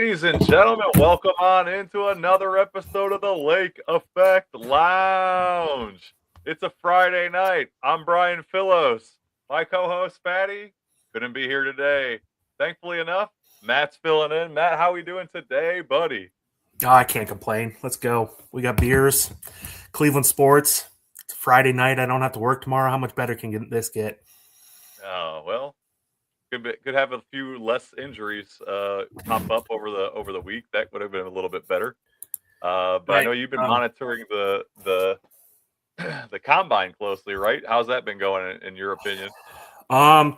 Ladies and gentlemen, welcome on into another episode of the Lake Effect Lounge. It's a Friday night. I'm Brian Philos. My co-host, Fatty, couldn't be here today. Thankfully enough, Matt's filling in. Matt, how we doing today, buddy? Oh, I can't complain. Let's go. We got beers, Cleveland sports. It's a Friday night. I don't have to work tomorrow. How much better can this get? Oh, well, could have a few less injuries pop up over the week. That would have been a little bit better. But I Right. know you've been monitoring the the combine closely, right? How's that been going in your opinion?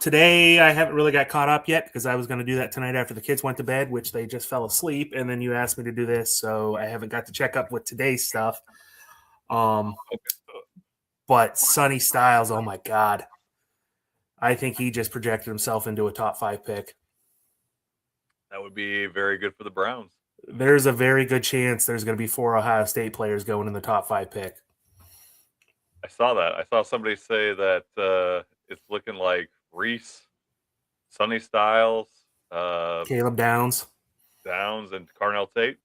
Today I haven't really got caught up yet because I was going to do that tonight after the kids went to bed, which they just fell asleep, and then you asked me to do this, so I haven't got to check up with today's stuff. But Sonny Styles, oh my God, I think he just projected himself into a top 5 pick. That would be very good for the Browns. There's a very good chance there's going to be 4 Ohio State players going in the top 5 pick. I saw that. I saw somebody say that it's looking like Reese, Sonny Styles, Caleb Downs, and Carnell Tate.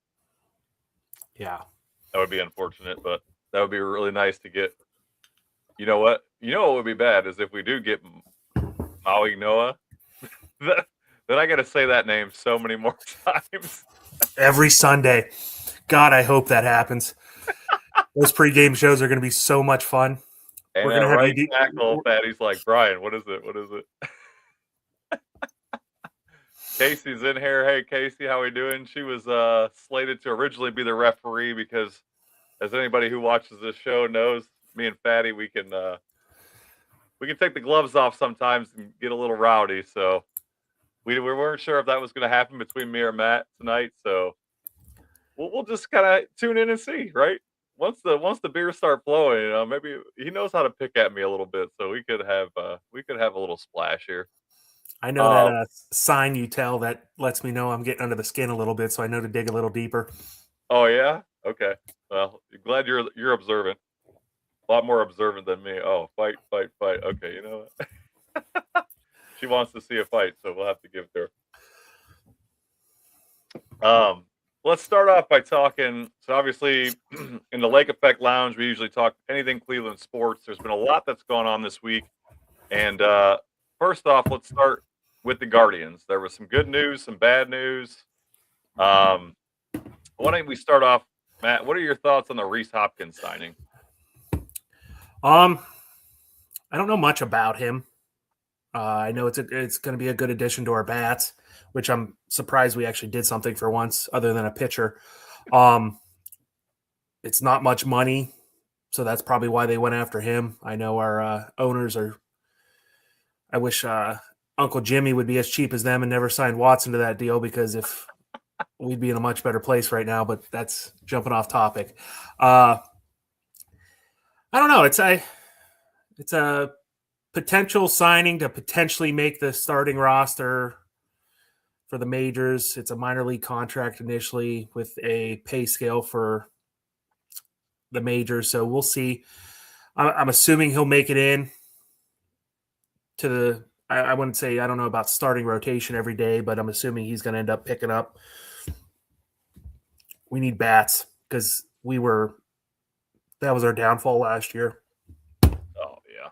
Yeah. That would be unfortunate, but that would be really nice to get. You know what? You know what would be bad is if we do get Maui Noah. Then I got to say that name so many more times. Every Sunday. God, I hope that happens. Those pregame shows are going to be so much fun. And we're going to have tackle Fatty's like, Brian, what is it? What is it? Casey's in here. Hey, Casey, how we doing? She was slated to originally be the referee because, as anybody who watches this show knows, me and Fatty, we can take the gloves off sometimes and get a little rowdy. So we weren't sure if that was going to happen between me or Matt tonight. So we'll just kind of tune in and see, right? Once the beers start flowing, maybe he knows how to pick at me a little bit, so we could have a little splash here. I know that sign you tell that lets me know I'm getting under the skin a little bit, so I know to dig a little deeper. Oh yeah, okay. Well, glad you're observant. A lot more observant than me. Oh, fight. Okay, you know what? She wants to see a fight, so we'll have to give it to her. Let's start off by talking. So obviously, in the Lake Effect Lounge, we usually talk anything Cleveland sports. There's been a lot that's gone on this week. And first off, let's start with the Guardians. There was some good news, some bad news. Why don't we start off, Matt? What are your thoughts on the Reese Hopkins signing? I don't know much about him. I know it's going to be a good addition to our bats, which I'm surprised we actually did something for once other than a pitcher. It's not much money, so that's probably why they went after him. I know our owners are – I wish Uncle Jimmy would be as cheap as them and never signed Watson to that deal because if we'd be in a much better place right now, but that's jumping off topic. I don't know. It's a potential signing to potentially make the starting roster for the majors. It's a minor league contract initially with a pay scale for the majors, so we'll see. I'm assuming he'll make it in to the – I wouldn't say I don't know about starting rotation every day, but I'm assuming he's going to end up picking up. We need bats because that was our downfall last year. Oh yeah.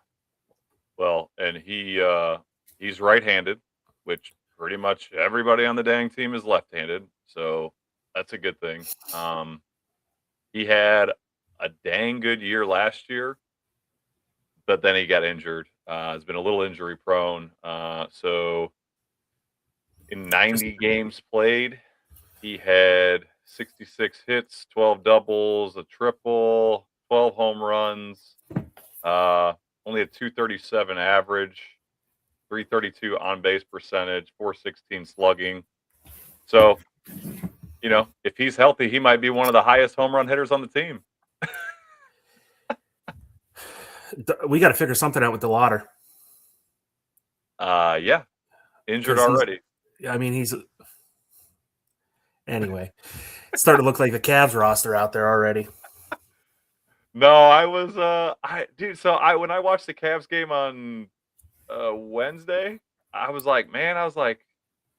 Well, and he's right-handed, which pretty much everybody on the dang team is left-handed, so that's a good thing. He had a dang good year last year, but then he got injured. Has been a little injury prone. So in 90 games played, he had 66 hits, 12 doubles, a triple, 12 home runs, only a 237 average, 332 on base percentage, 416 slugging. So, if he's healthy, he might be one of the highest home run hitters on the team. We got to figure something out with DeLauder. Yeah. Injured already. I mean, anyway, it's starting to look like the Cavs roster out there already. No, I was when I watched the Cavs game on Wednesday, I was like,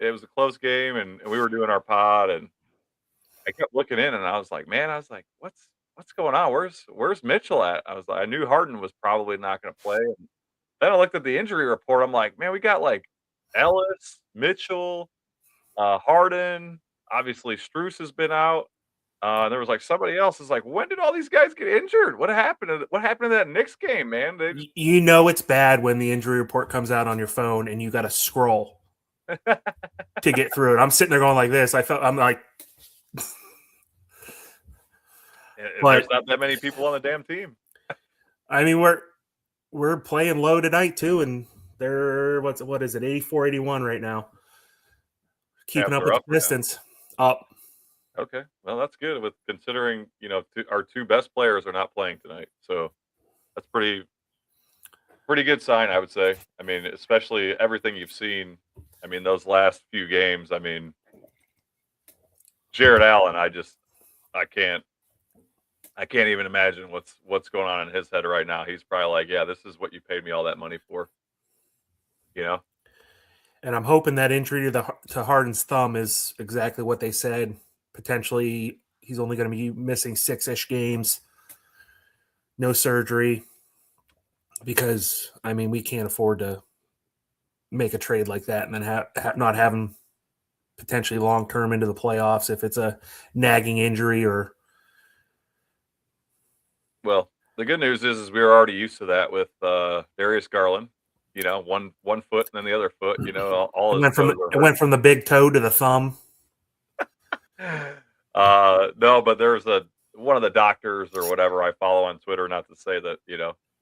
it was a close game, and we were doing our pod, and I kept looking in, and I was like, man, I was like, what's going on? Where's Mitchell at? I was like, I knew Harden was probably not going to play. And then I looked at the injury report. I'm like, man, we got like Ellis, Mitchell, Harden. Obviously, Strus has been out. There was like somebody else is like, when did all these guys get injured? What happened? What happened to that Knicks game, man? They just You know it's bad when the injury report comes out on your phone and you got to scroll to get through it. I'm sitting there going like this. I'm like, there's not that many people on the damn team. I mean, we're playing low tonight too, and they're what is it, 84-81 right now. Keeping up with the Pistons. Up. Okay, well that's good. With considering our two best players are not playing tonight, so that's pretty good sign, I would say. I mean, especially everything you've seen. I mean, those last few games. I mean, Jared Allen. I can't even imagine what's going on in his head right now. He's probably like, yeah, this is what you paid me all that money for. And I'm hoping that injury to Harden's thumb is exactly what they said. Potentially, he's only going to be missing 6-ish games. No surgery. Because, I mean, we can't afford to make a trade like that and then not have him potentially long-term into the playoffs if it's a nagging injury or... Well, the good news is we were already used to that with Darius Garland. One foot and then the other foot. All it went from the big toe to the thumb. No, but there's one of the doctors or whatever I follow on Twitter. Not to say that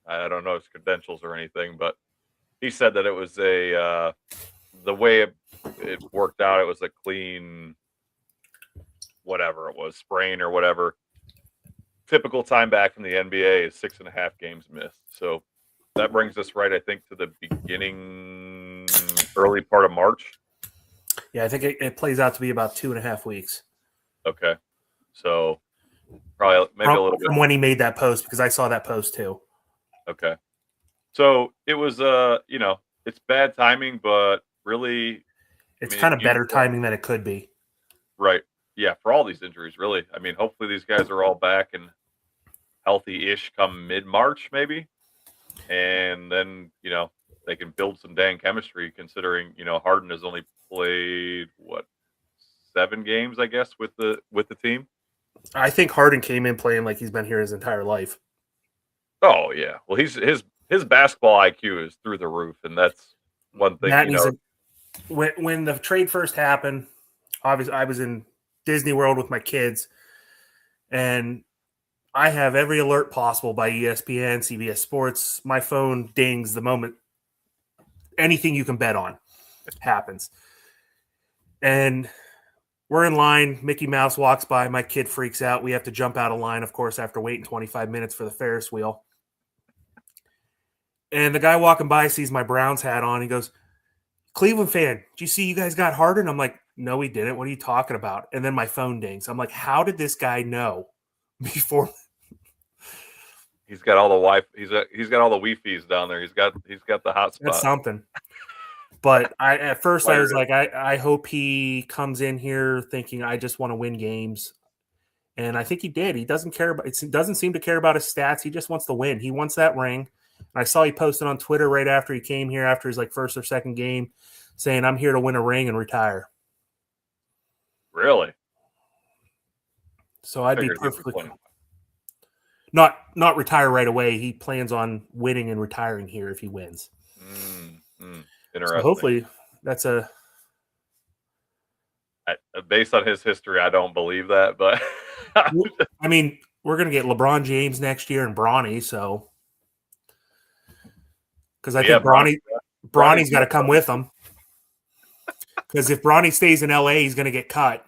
I don't know his credentials or anything, but he said that it was the way it worked out. It was a clean, whatever it was, sprain or whatever. Typical time back from the NBA is 6.5 games missed. So that brings us right, I think, to the early part of March. Yeah, I think it plays out to be about 2.5 weeks. Okay. So probably maybe a little bit. From when he made that post, because I saw that post too. Okay. So it was, it's bad timing, but really. It's kind of better timing than it could be. Right. Yeah, for all these injuries, really. I mean, hopefully these guys are all back and healthy-ish come mid-March, maybe. And then, they can build some dang chemistry considering, Harden has only played, 7 games, I guess, with the team? I think Harden came in playing like he's been here his entire life. Oh, yeah. Well, his basketball IQ is through the roof, and that's one thing, when the trade first happened, obviously I was in Disney World with my kids, and I have every alert possible by ESPN, CBS Sports. My phone dings the moment anything you can bet on happens. And we're in line. Mickey Mouse walks by. My kid freaks out. We have to jump out of line, of course, after waiting 25 minutes for the Ferris wheel. And the guy walking by sees my Browns hat on. He goes, Cleveland fan, did you see you guys got Harden? I'm like, no, we didn't. What are you talking about? And then my phone dings. I'm like, how did this guy know before? He's got all the he's got all the Wi-Fi's down there. He's got the hot spot. That's something. But at first I was like, I hope he comes in here thinking I just want to win games. And I think he did. He doesn't care about it. Doesn't seem to care about his stats. He just wants to win. He wants that ring. And I saw he posted on Twitter right after he came here after his first or second game saying, I'm here to win a ring and retire. Really? So I'd be perfectly not retire right away. He plans on winning and retiring here if he wins. Interesting. So hopefully that's based on his history, I don't believe that, but I mean, we're going to get LeBron James next year and Bronny, so because I think Bronny's got to come with him. Because if Bronny stays in LA, he's going to get cut.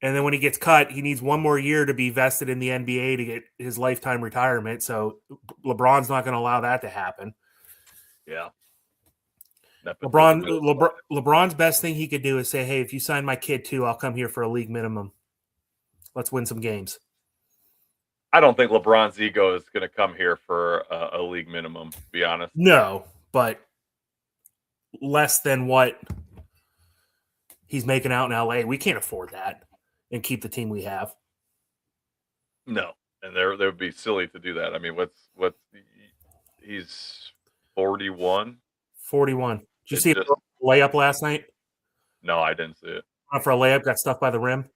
And then when he gets cut, he needs one more year to be vested in the NBA to get his lifetime retirement. So LeBron's not going to allow that to happen. Yeah. LeBron's best thing he could do is say, hey, if you sign my kid too, I'll come here for a league minimum. Let's win some games. I don't think LeBron's ego is going to come here for a league minimum, to be honest. No, but less than what he's making out in LA. We can't afford that and keep the team we have. No, and they would be silly to do that. I mean, he's 41. 41. Did you It see just a layup last night? no, I didn't see it. Went for a layup, got stuffed by the rim.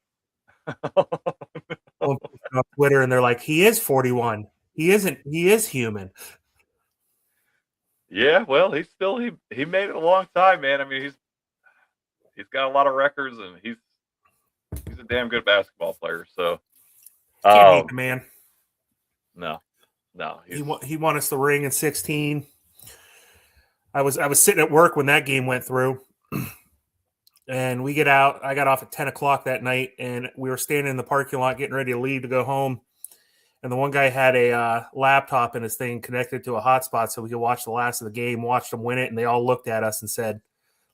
On Twitter, and they're like, he is 41. He isn't. He is human. Yeah, well, he made it a long time, man. I mean, he's got a lot of records, and he's a damn good basketball player. So, Can't beat the man. no, He won us the ring in 16. I was sitting at work when that game went through, and we get out. I got off at 10 o'clock that night, and we were standing in the parking lot getting ready to leave to go home. And the one guy had a laptop in his thing connected to a hotspot so we could watch the last of the game, watched them win it, and they all looked at us and said,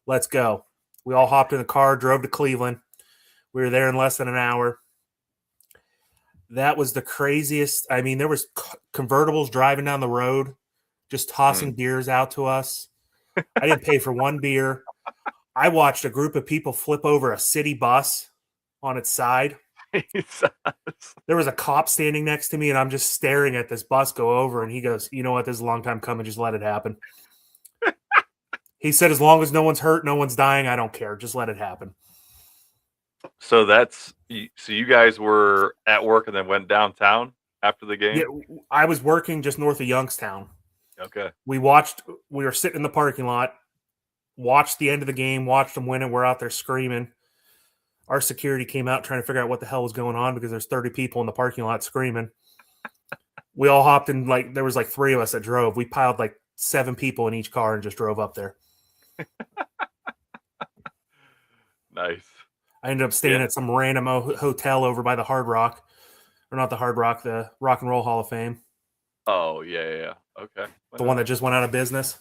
let's go. We all hopped in the car, drove to Cleveland. We were there in less than an hour. That was the craziest. I mean, there was convertibles driving down the road, just tossing beers out to us. I didn't pay for one beer. I watched a group of people flip over a city bus on its side. There was a cop standing next to me, and I'm just staring at this bus go over, and he goes, you know what, this is a long time coming, just let it happen. He said, as long as no one's hurt, no one's dying, I don't care, just let it happen. So you guys were at work and then went downtown after the game? Yeah, I was working just north of Youngstown. Okay. We were sitting in the parking lot, watched the end of the game, watched them win, and we're out there screaming. Our security came out trying to figure out what the hell was going on because there's 30 people in the parking lot screaming. We all hopped in, there was 3 of us that drove. We piled 7 people in each car and just drove up there. Nice. I ended up staying at some random hotel over by the Hard Rock. Or not the Hard Rock, the Rock and Roll Hall of Fame. Oh, yeah. Okay. The one that just went out of business.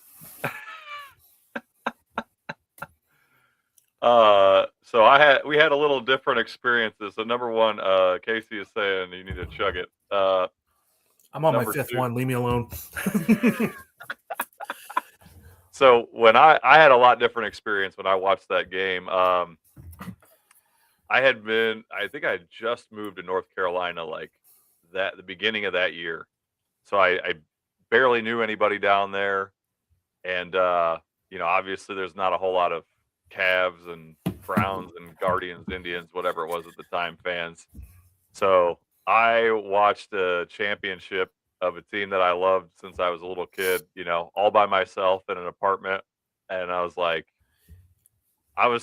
So we had a little different experiences. So number one, Casey is saying you need to chug it. I'm on my 5th one. Leave me alone. So when I had a lot different experience when I watched that game. I think I had just moved to North Carolina the beginning of that year. So I barely knew anybody down there. And, obviously there's not a whole lot of Cavs and Browns and Guardians, Indians, whatever it was at the time, fans. So I watched a championship of a team that I loved since I was a little kid, all by myself in an apartment. And I was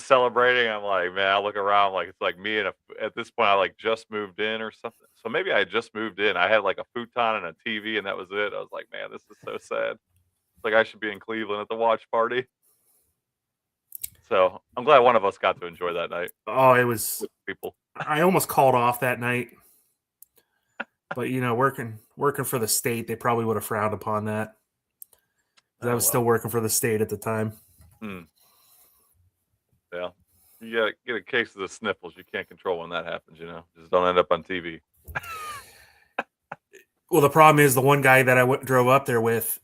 celebrating. I'm like, man, I look around it's like me and at this point I just moved in or something. So maybe I had just moved in. I had a futon and a TV and that was it. I was like, man, this is so sad. It's like I should be in Cleveland at the watch party. So I'm glad one of us got to enjoy that night. Oh, it was people. I almost called off that night, but working for the state, they probably would have frowned upon that. I was still working for the state at the time. Yeah, you gotta get a case of the sniffles. You can't control when that happens. Just don't end up on TV. Well, the problem is the one guy that I drove up there with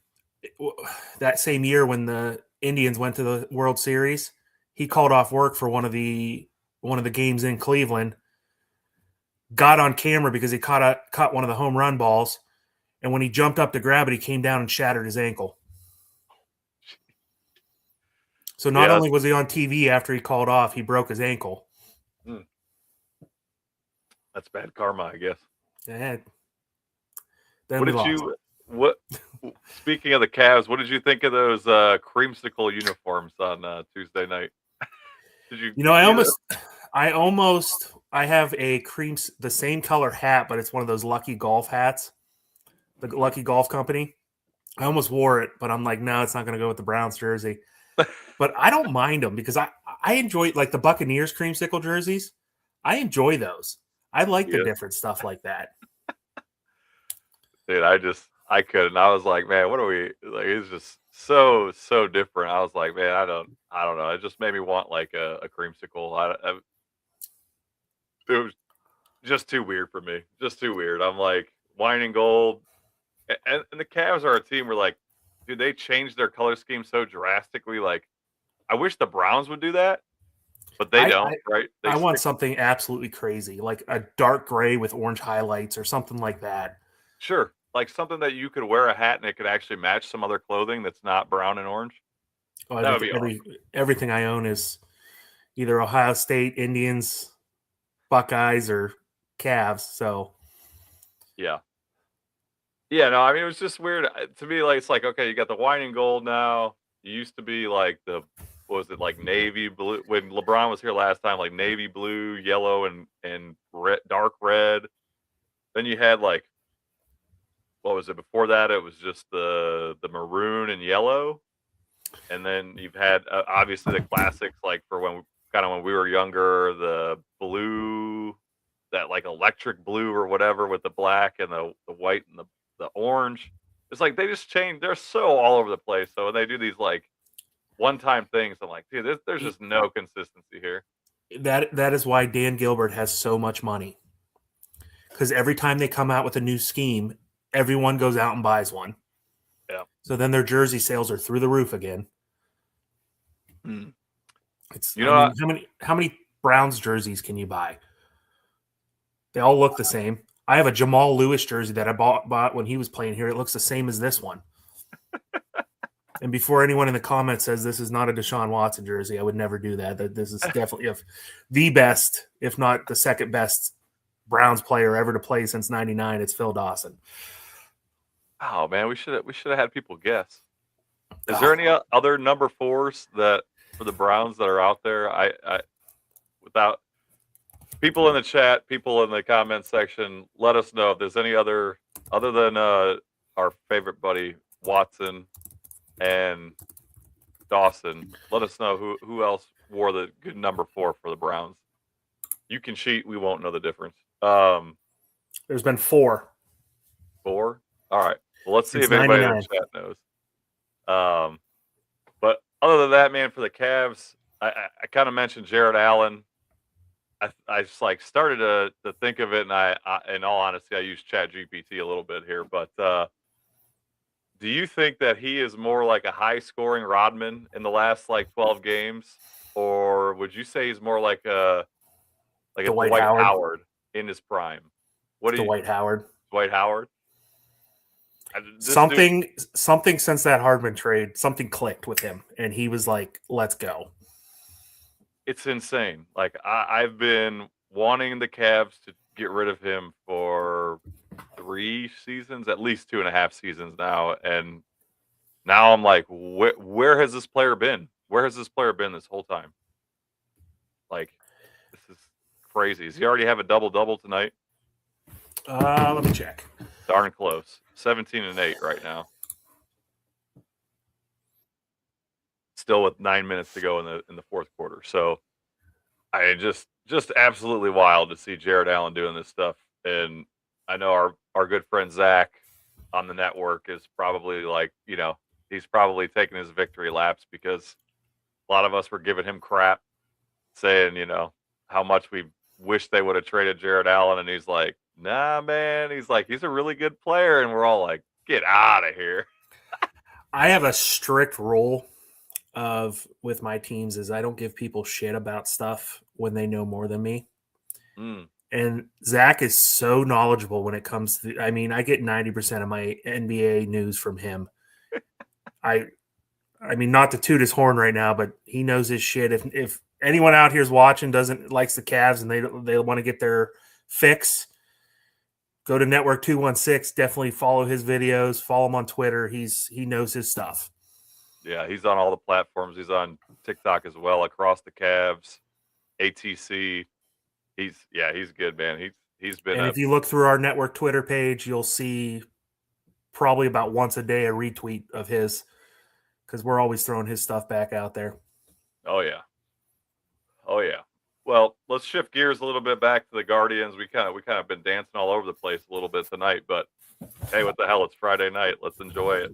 that same year when the Indians went to the World Series. He called off work for one of the games in Cleveland, got on camera because he caught one of the home run balls, and when he jumped up to grab it, he came down and shattered his ankle. So not only was he on TV after he called off, he broke his ankle. That's bad karma, I guess. Yeah. Speaking of the Cavs, what did you think of those creamsicle uniforms on Tuesday night? Did you? I have the same color hat, but it's one of those Lucky Golf hats, the Lucky Golf Company. I almost wore it, but I'm like, no, it's not going to go with the Browns jersey. But I don't mind them because I enjoy the Buccaneers creamsicle jerseys. I enjoy those. I like the different stuff like that. Dude, I couldn't. I was like, man, what are we like? It's just so different. I was like, man, I don't know. It just made me want a creamsicle. It was just too weird for me. Just too weird. I'm like, wine and gold, and the Cavs are a team where dude, they changed their color scheme so drastically. I wish the Browns would do that. but they I, don't, I right? They I want stick. something absolutely crazy, like a dark gray with orange highlights or something like that. Sure, like something that you could wear a hat and it could actually match some other clothing that's not brown and orange. Oh, That would be awesome. everything I own is either Ohio State, Indians, Buckeyes, or Cavs. So Yeah. Yeah, no, I mean, it was just weird, to me, like, it's like, okay, you got the wine and gold now. You used to be, like, what was it, like, navy blue when LeBron was here last time, like, navy blue, yellow, and red dark red. Then you had, like, what was it before that? It was just the maroon and yellow, and then you've had, obviously, the classics, like, for when we were younger, the blue, that, like, electric blue or whatever with the black and the white and the orange. It's like they just change. They're so all over the place. So when they do these like one-time things, I'm like, dude, there's just no consistency here. that is why Dan Gilbert has so much money. Because every time they come out with a new scheme, everyone goes out and buys one. Yeah. So then their jersey sales are through the roof again. Mm. It's You I know mean, what? how many Browns jerseys can you buy? They all look the same. I have a Jamal Lewis jersey that I bought when he was playing here. It looks the same as this one. And before anyone in the comments says this is not a Deshaun Watson jersey, I would never do that. That this is definitely the best, if not the second best, Browns player ever to play since '99. It's Phil Dawson. Oh man, we should have had people guess. Is there Oh, any other number fours that for the Browns that are out there? I without people in the chat, people in the comment section, let us know if there's any other than our favorite buddy Watson and Dawson. Let us know who else wore the good number 4 for the Browns. You can cheat, we won't know the difference. there's been 4 4. All right. Well, let's see since if anybody in the '99. chat knows. Um, but other than that, man, for the Cavs, I kind of mentioned Jared Allen. I just like started to think of it, and in all honesty, I use Chat GPT a little bit here, but do you think that he is more like a high scoring Rodman in the last like 12 games, or would you say he's more like a Dwight Dwight Howard. Howard in his prime? What do you Dwight Howard. Dwight Howard? This dude, Something since that Hardman trade, something clicked with him, and he was like, "Let's go." it's insane. Like I've been wanting the Cavs to get rid of him for 3 seasons, at least 2.5 seasons now, and now I'm like, where has this player been? Where has this player been this whole time? Like, this is crazy. Does he already have a double double tonight? Let me check. Darn close. 17 and 8 right now. Still with 9 minutes to go in the fourth quarter. So I just absolutely wild to see Jared Allen doing this stuff. And I know our good friend Zach on the network is probably like, he's probably taking his victory laps because a lot of us were giving him crap, saying, how much we wish they would have traded Jared Allen. And he's like, nah, man. He's like, he's a really good player. And we're all like, get out of here. I have a strict rule with my teams is I don't give people shit about stuff when they know more than me. Mm. And Zach is so knowledgeable when it comes to. I mean, I get 90% of my NBA news from him. I mean, not to toot his horn right now, but he knows his shit. If anyone out here is watching likes the Cavs and they want to get their fix, go to Network 216. Definitely follow his videos. Follow him on Twitter. He knows his stuff. Yeah, he's on all the platforms. He's on TikTok as well, across the Cavs, ATC. He's good, man. He's been And if you look through our network Twitter page, you'll see probably about once a day a retweet of his because we're always throwing his stuff back out there. oh yeah. Well, let's shift gears a little bit back to the Guardians. We kind of been dancing all over the place a little bit tonight, but hey, what the hell? It's Friday night. Let's enjoy it.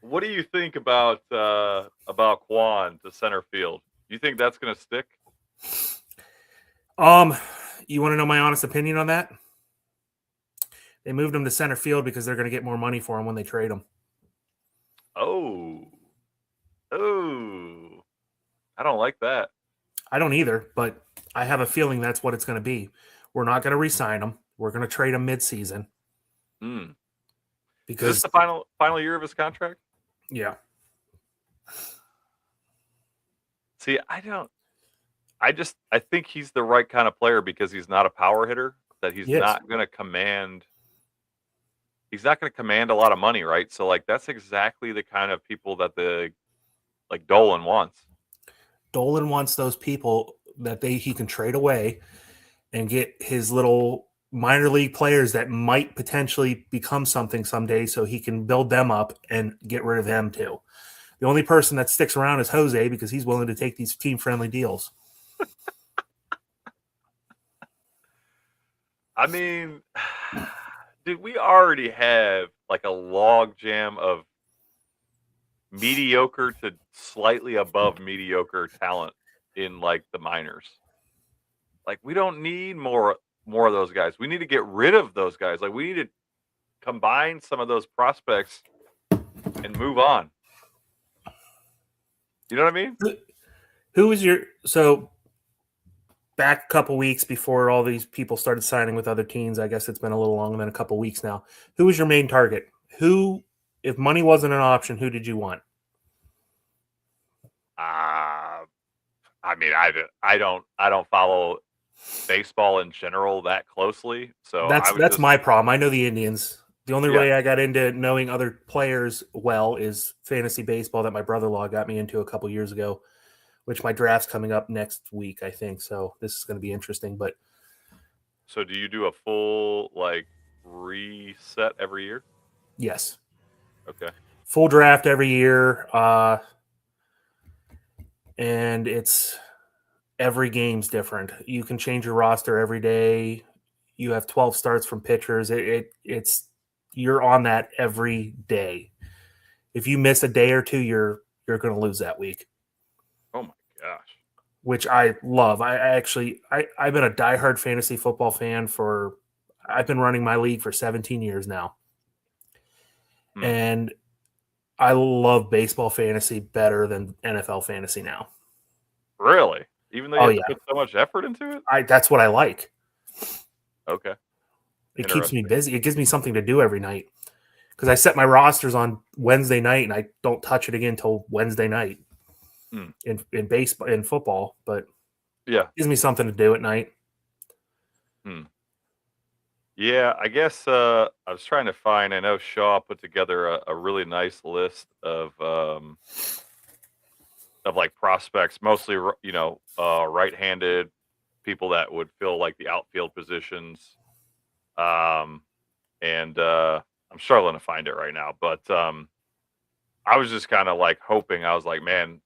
What do you think about Quan to center field? You think that's going to stick? You want to know my honest opinion on that? They moved him to center field because they're going to get more money for him when they trade him. Oh, Oh, I don't like that. I don't either, but I have a feeling that's what it's going to be. We're not going to re-sign him. We're going to trade him mid-season Mm. Is this because, the final year of his contract? yeah, See, I think he's the right kind of player because he's not a power hitter. That he's yes, not going to command. He's not going to command a lot of money, right? So like that's exactly the kind of people that like Dolan wants. Dolan wants those people that he can trade away and get his little minor league players that might potentially become something someday, so he can build them up and get rid of them too. The only person that sticks around is Jose because he's willing to take these team-friendly deals. I mean, dude, we already have like a log jam of mediocre to slightly above mediocre talent in like the minors. Like we don't need more of those guys. We need to get rid of those guys. Like we need to combine some of those prospects and move on. You know what I mean? Who was your so back a couple weeks before all these people started signing with other teams? I guess it's been a little longer than a couple weeks now. Who was your main target? Who, if money wasn't an option, who did you want? I mean, I don't follow baseball in general that closely, so I was That's just my problem. I know the Indians. The only yeah. way I got into knowing other players well is fantasy baseball that my brother-in-law got me into a couple years ago, which my draft's coming up next week, I think. So this is going to be interesting. But So do you do a full like reset every year? yes, Okay. full draft every year, and it's every game's different. You can change your roster every day. You have 12 starts from pitchers. It's you're on that every day. If you miss a day or two, you're going to lose that week, Oh my gosh. which I love. I've been a diehard fantasy football fan for I've been running my league for 17 years now. Hmm. And I love baseball fantasy better than NFL fantasy now. Really? Even though you Oh have to yeah. put so much effort into it? That's what I like. Okay. It keeps me Interesting. busy. It gives me something to do every night. Because I set my rosters on Wednesday night and I don't touch it again until Wednesday night Hmm. in baseball in football, but Yeah. it gives me something to do at night. Hmm. Yeah, I guess I was trying to find. I know Shaw put together a really nice list of like prospects, mostly right-handed people that would fill like the outfield positions. Um, and I'm struggling to find it right now, but I was just kind of like hoping. I was like, man,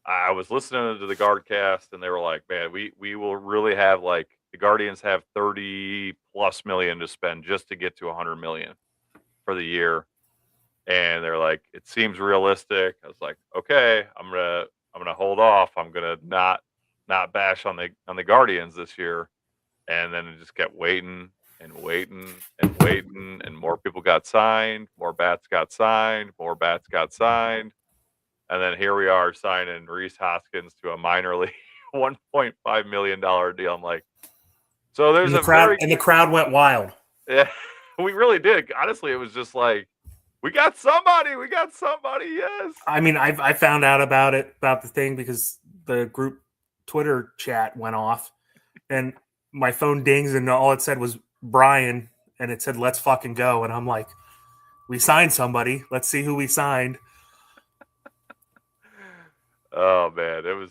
I was listening to the Guard cast, and they were like, man, we will really have like the Guardians have 30 plus million to spend just to get to 100 million for the year. And they're like, it seems realistic. I was like, okay, I'm gonna hold off. I'm gonna not bash on the Guardians this year. And then it just kept waiting and waiting and waiting, and more people got signed, more bats got signed, more bats got signed. And then here we are signing Reese Hoskins to a minor league $1.5 million deal. I'm like, so there's And the a crowd very and the crowd went wild. yeah, we really did. Honestly, it was just like, we got somebody, yes. I mean, I found out about the thing because the group Twitter chat went off and my phone dings and all it said was Brian and it said let's fucking go and I'm like, we signed somebody. Let's see who we signed. Oh man, it was.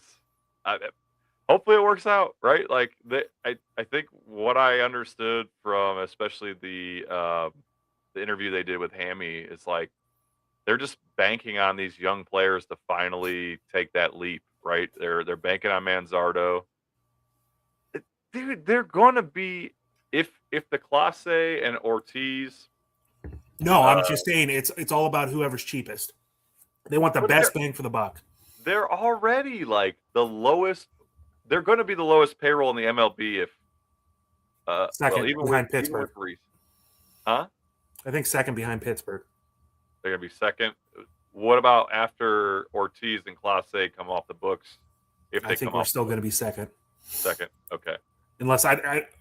Hopefully, it works out, right? Like I think what I understood from especially the interview they did with Hammy is like they're just banking on these young players to finally take that leap, right? They're banking on Manzardo. Dude, they're going to be if the Clase and Ortiz. No, I'm just saying it's all about whoever's cheapest. They want the But best bang for the buck. they're already like the lowest. They're going to be the lowest payroll in the MLB if Second behind even Pittsburgh. with Reese, huh? I think second behind Pittsburgh. They're going to be second. what about after Ortiz and Clase come off the books? If I they think come we're off still going to be second. second, okay. Unless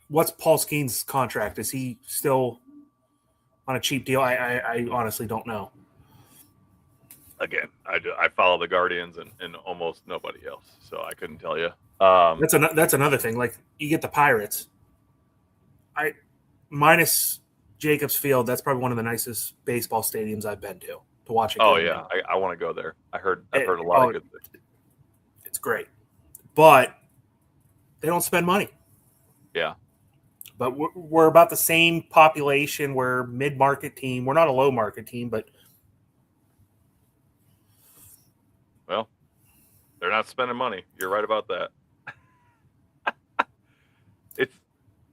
what's Paul Skeen's contract? Is he still on a cheap deal? I honestly don't know. Again, I follow the Guardians and almost nobody else, so I couldn't tell you. That's another thing. Like you get the Pirates, minus Jacobs Field. That's probably one of the nicest baseball stadiums I've been to watch a game. Oh yeah, I want to go there. I've heard a lot of good things. It's great, but they don't spend money. Yeah, but we're about the same population. We're mid-market team. We're not a low-market team, but well, they're not spending money. You're right about that.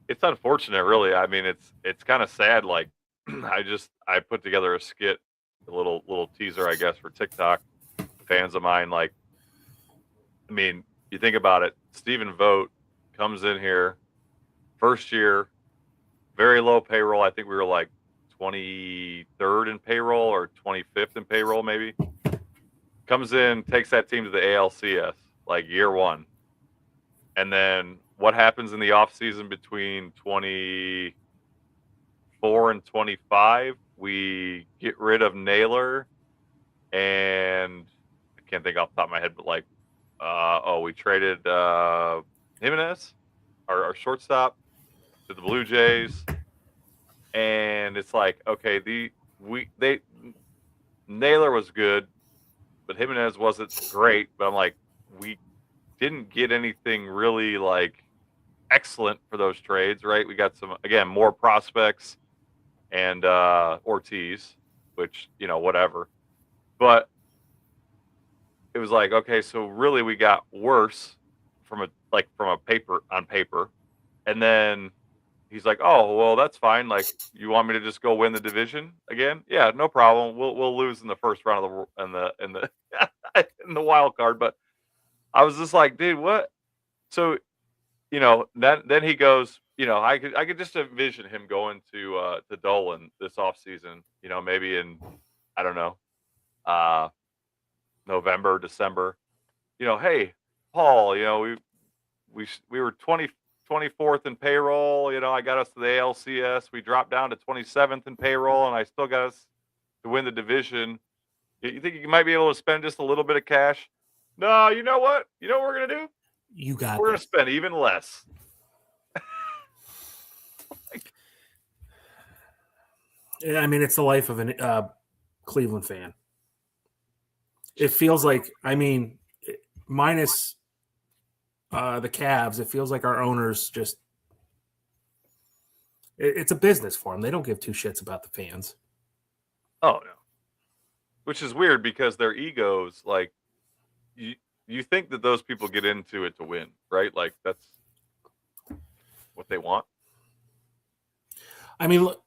It's unfortunate, really. I mean, it's kind of sad. Like, I put together a skit, a little teaser, I guess, for TikTok. Fans of mine, like, I mean, you think about it. Stephen Vogt comes in here, first year, very low payroll. I think we were like 23rd in payroll or 25th in payroll, maybe. Comes in, takes that team to the ALCS, like year one. And then what happens in the offseason between 24 and 25? We get rid of Naylor, and I can't think off the top of my head, but like, we traded Jimenez, our shortstop, to the Blue Jays, and it's like, okay, Naylor was good, but Jimenez wasn't great. But I'm like, we didn't get anything really like excellent for those trades, right? We got more prospects and Ortiz, which, whatever. But it was like, okay, so really we got worse from a paper. And then he's like, oh, well, that's fine. Like, you want me to just go win the division again? Yeah, no problem. We'll lose in the first round of the in the wild card. But I was just like, dude, what? So, then he goes, I could just envision him going to Dolan this offseason, maybe in, I don't know, November, December. Hey, Paul, we were 24th in payroll. I got us to the ALCS. We dropped down to 27th in payroll, and I still got us to win the division. You think you might be able to spend just a little bit of cash? No, you know what? You know what we're going to do? We're going to spend even less. I mean, it's the life of a Cleveland fan. It feels like, I mean, minus the Cavs, it feels like our owners just, it's a business for them. They don't give two shits about the fans. Oh, no. Which is weird because their egos, like, you think that those people get into it to win, right? Like, that's what they want. I mean, look,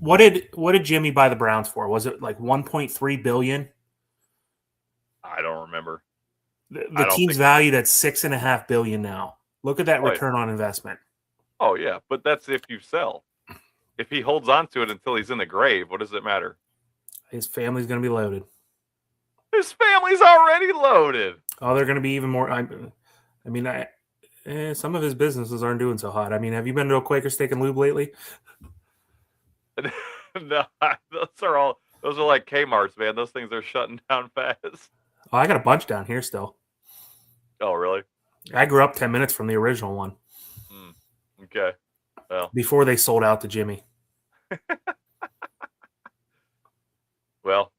what did Jimmy buy the Browns for? Was it like $1.3 billion? I don't remember. The team's valued at $6.5 billion now. Look at that return on investment. Oh yeah, but that's if you sell. If he holds on to it until he's in the grave, what does it matter? His family's going to be loaded. His family's already loaded. Oh, they're going to be even more. I mean, some of his businesses aren't doing so hot. I mean, have you been to a Quaker Steak and Lube lately? No, those are like Kmart's, man. Those things are shutting down fast. Oh, I got a bunch down here still. Oh, really? I grew up 10 minutes from the original one. Okay. Well, before they sold out to Jimmy. Well,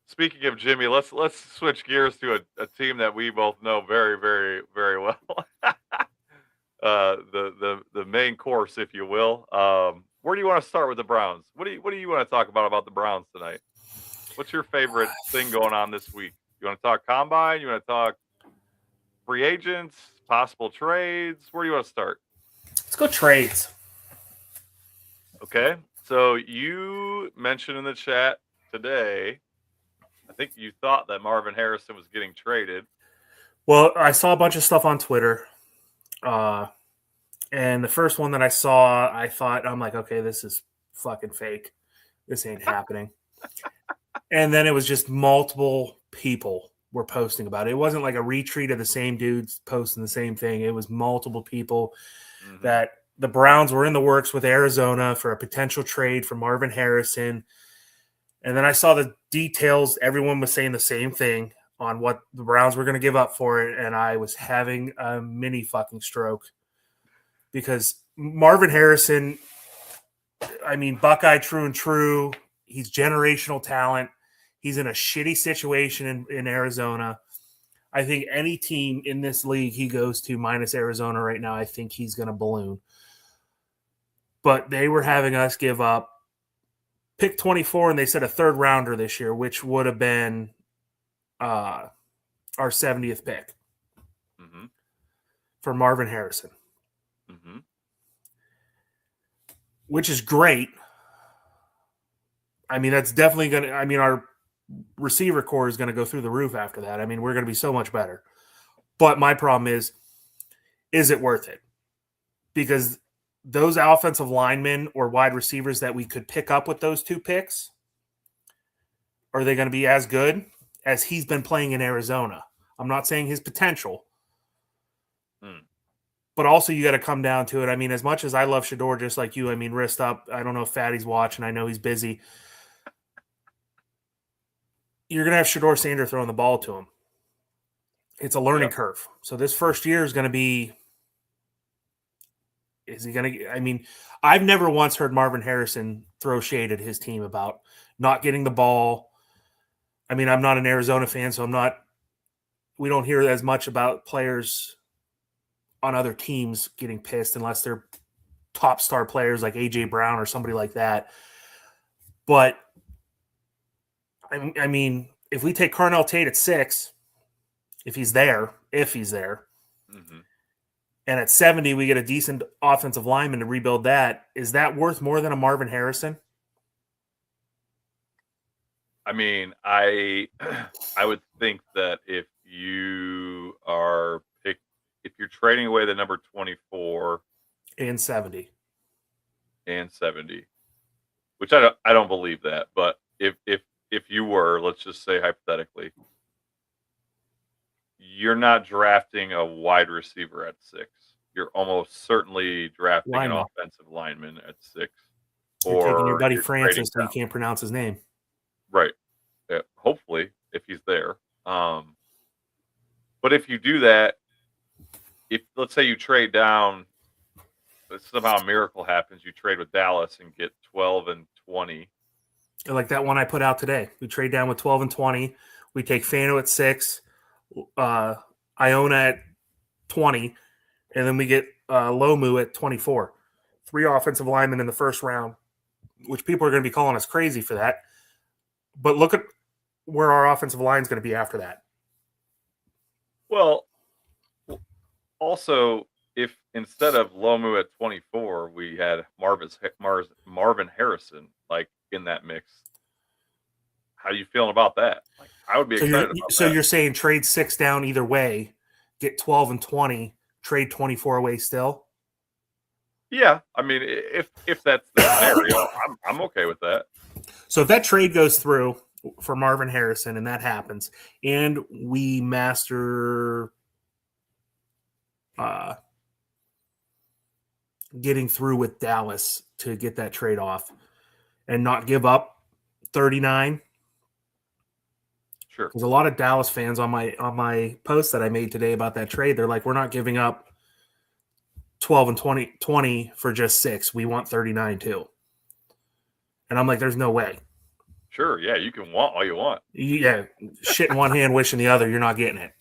speaking of Jimmy, let's switch gears to a team that we both know very, very, very well. The main course, if you will. Where do you want to start with the Browns? What do you want to talk about the Browns tonight? What's your favorite thing going on this week? You want to talk combine? You want to talk free agents, possible trades? Where do you want to start? Let's go trades. Okay. So you mentioned in the chat today, I think you thought that Marvin Harrison was getting traded. Well, I saw a bunch of stuff on Twitter. And the first one that I saw, I'm like, okay, this is fucking fake. This ain't happening. And then it was just multiple people were posting about it. It wasn't like a retreat of the same dudes posting the same thing. It was multiple people Mm-hmm. that the Browns were in the works with Arizona for a potential trade for Marvin Harrison. And then I saw the details. Everyone was saying the same thing on what the Browns were going to give up for it. And I was having a mini fucking stroke because Marvin Harrison, I mean, Buckeye true and true. He's generational talent. He's in a shitty situation in Arizona. I think any team in this league he goes to, minus Arizona right now, I think he's going to balloon. But they were having us give up pick 24, and they said a third rounder this year, which would have been our 70th pick Mm-hmm. for Marvin Harrison, Mm-hmm. which is great. I mean, that's definitely going to – I mean, our receiver core is going to go through the roof after that. I mean, we're going to be so much better. But my problem is it worth it? Because those offensive linemen or wide receivers that we could pick up with those two picks, are they going to be as good as he's been playing in Arizona? I'm not saying his potential. But also you got to come down to it. I mean, as much as I love Shedeur just like you, I mean, wrist up. I don't know if Fatty's watching. I know he's busy. You're going to have Shedeur Sanders throwing the ball to him. It's a learning curve. So this first year is going to be – is he going to – I mean, I've never once heard Marvin Harrison throw shade at his team about not getting the ball. I mean, I'm not an Arizona fan, so I'm not – we don't hear as much about players on other teams getting pissed unless they're top star players like A.J. Brown or somebody like that. But, I mean, if we take Carnell Tate at 6, if he's there, Mm-hmm. and at 70 we get a decent offensive lineman to rebuild that, is that worth more than a Marvin Harrison? I mean, I would think that if you are if you're trading away the number 24 and 70, which I don't believe that, but if you were, let's just say hypothetically, you're not drafting a wide receiver at 6. You're almost certainly drafting an offensive lineman at 6. You're taking your buddy you're Francis, so you can't pronounce his name. Right. Yeah, hopefully, if he's there. But if you do that, if let's say you trade down, but somehow a miracle happens, you trade with Dallas and get 12 and 20. Like that one I put out today. We trade down with 12 and 20. We take Fano at 6, Iona at 20, and then we get Lomu at 24. 3 offensive linemen in the first round, which people are going to be calling us crazy for that. But look at where our offensive line is going to be after that. Well, also, if instead of Lomu at 24, we had Marvin Harrison like in that mix, how are you feeling about that? Like, I would be excited about that. So you're saying trade 6 down either way, get 12 and 20, trade 24 away still? Yeah, I mean, if that's the scenario, I'm okay with that. So if that trade goes through for Marvin Harrison and that happens, and we master getting through with Dallas to get that trade off and not give up 39. Sure. There's a lot of Dallas fans on my post that I made today about that trade. They're like, we're not giving up 12 and 20 for just 6. We want 39 too. And I'm like, there's no way. Sure, yeah, you can want all you want. Yeah, shit in one hand, wish in the other. You're not getting it.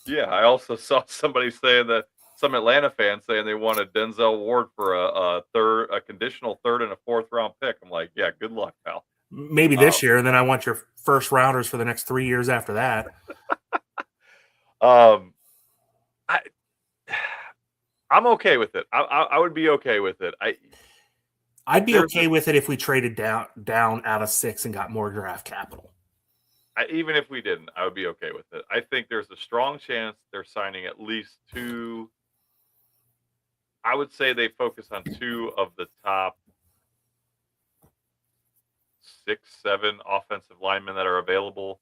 Yeah, I also saw somebody saying that some Atlanta fans saying they wanted Denzel Ward for a conditional 3rd and a 4th round pick. I'm like, yeah, good luck, pal. Maybe this year, and then I want your first rounders for the next 3 years after that. I'm okay with it. I would be okay with it. I'd be okay with it if we traded down out of 6 and got more draft capital. Even if we didn't, I would be okay with it. I think there's a strong chance they're signing at least 2. I would say they focus on 2 of the top 6, 7 offensive linemen that are available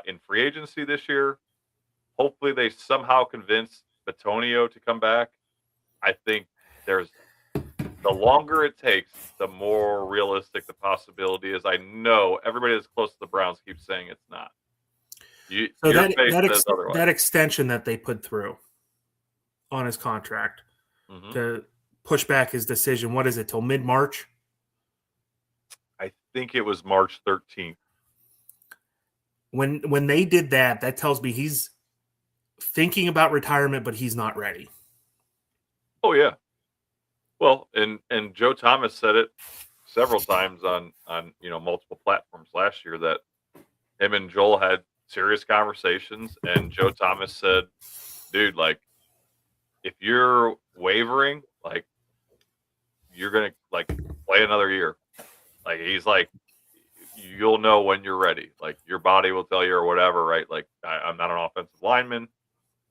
in free agency this year. Hopefully, they somehow convince Batonio to come back. I think there's the longer it takes, the more realistic the possibility is. I know everybody that's close to the Browns keeps saying it's not. So Your face says otherwise. that extension that they put through on his contract to push back his decision, what is it, till mid-March? I think it was March 13th. When they did that, that tells me he's thinking about retirement, but he's not ready. Oh yeah. Well, and Joe Thomas said it several times on multiple platforms last year that him and Joel had serious conversations, and Joe Thomas said, "Dude, like, if you're wavering, like, you're gonna like play another year." Like, he's like, "You'll know when you're ready. Like, your body will tell you or whatever, right? Like, I'm not an offensive lineman.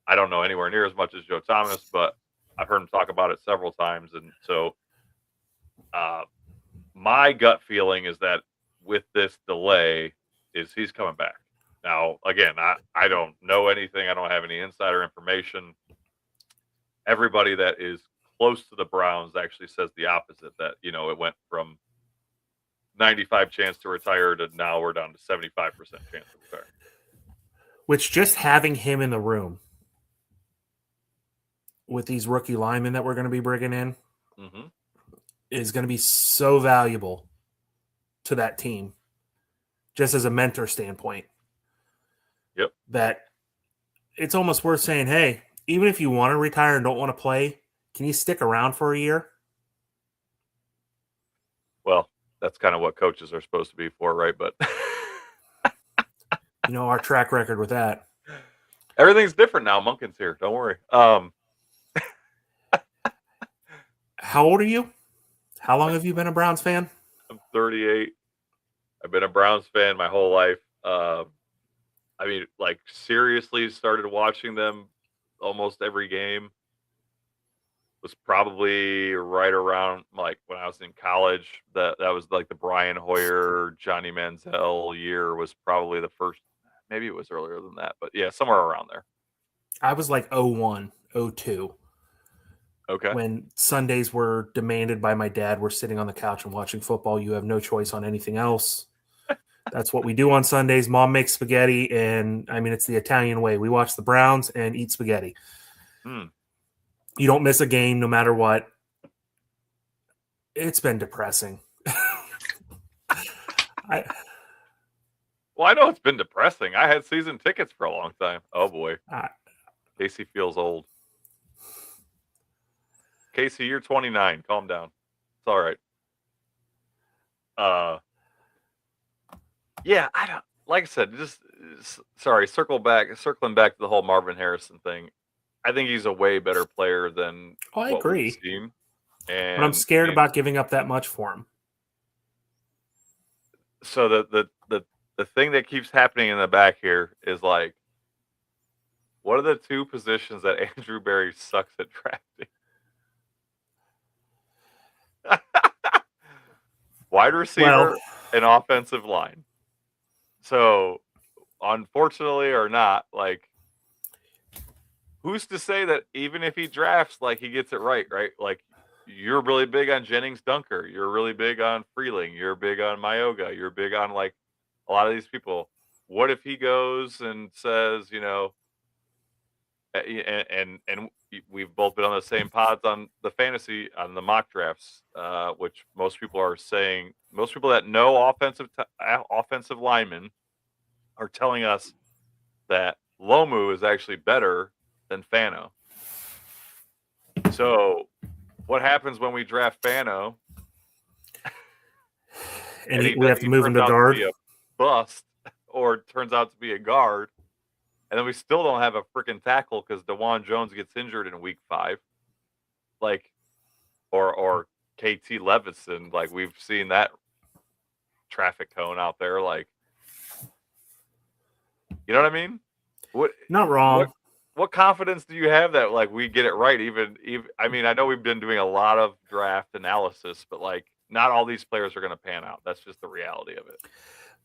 I don't know anywhere near as much as Joe Thomas, but I've heard him talk about it several times, and so my gut feeling is that with this delay, is he's coming back. Now, again, I don't know anything. I don't have any insider information. Everybody that is close to the Browns actually says the opposite, that, it went from 95 chance to retire to now we're down to 75% chance to retire. Which, just having him in the room with these rookie linemen that we're going to be bringing in is going to be so valuable to that team, just as a mentor standpoint. Yep. That it's almost worth saying, hey, even if you want to retire and don't want to play, can you stick around for a year? Well, that's kind of what coaches are supposed to be for, right? But our track record with that. Everything's different now. Monken's here. Don't worry. How old are you? How long have you been a Browns fan? I'm 38. I've been a Browns fan my whole life. I mean, like, seriously started watching them almost every game. Was probably right around, like, when I was in college. That was like the Brian Hoyer, Johnny Manziel year was probably the first. Maybe it was earlier than that, but yeah, somewhere around there. I was like 01, 02. Okay. When Sundays were demanded by my dad, we're sitting on the couch and watching football. You have no choice on anything else. That's what we do on Sundays. Mom makes spaghetti, and I mean, it's the Italian way. We watch the Browns and eat spaghetti. You don't miss a game no matter what. It's been depressing. Well, I know it's been depressing. I had season tickets for a long time. Oh, boy. Casey feels old. Casey, you're 29. Calm down. It's all right. Yeah, I don't. Like I said, circling back to the whole Marvin Harrison thing. I think he's a way better player than I agree. we've seen. But I'm scared about giving up that much for him. So the thing that keeps happening in the back here is, like, what are the two positions that Andrew Berry sucks at drafting? Wide receiver and offensive line. So, unfortunately or not, like, who's to say that even if he drafts, like, he gets it right? Like, you're really big on Jennings Dunker. You're really big on Freeling. You're big on Mayoga. You're big on, like, a lot of these people. What if he goes and says, and we've both been on the same pods on the fantasy, on the mock drafts, which most people that know offensive linemen are telling us that Lomu is actually better than Fano. So what happens when we draft Fano? And we have to move him to guard? To bust, or turns out to be a guard. And then we still don't have a freaking tackle because DeJuan Jones gets injured in week 5. Like, or KT Levison, like, we've seen that traffic cone out there. Like, you know what I mean? Not wrong. What confidence do you have that, like, we get it right? Even I mean, I know we've been doing a lot of draft analysis, but, like, not all these players are going to pan out. That's just the reality of it.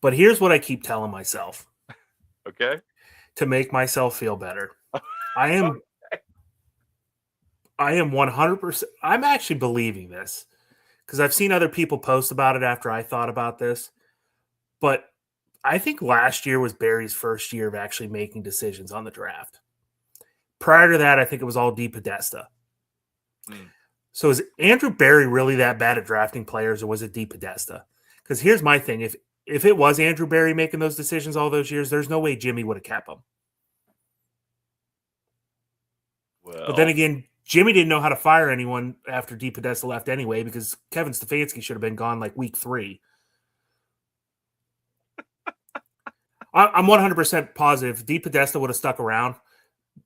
But here's what I keep telling myself Okay. to make myself feel better. I am 100%. I'm actually believing this because I've seen other people post about it after I thought about this. But I think last year was Barry's first year of actually making decisions on the draft. Prior to that, I think it was all DePodesta. So is Andrew Barry really that bad at drafting players, or was it DePodesta? Because here's my thing: if it was Andrew Barry making those decisions all those years, there's no way Jimmy would have kept him. Well, but then again, Jimmy didn't know how to fire anyone after DePodesta left anyway, because Kevin Stefanski should have been gone like week 3. I'm 100% positive if DePodesta would have stuck around,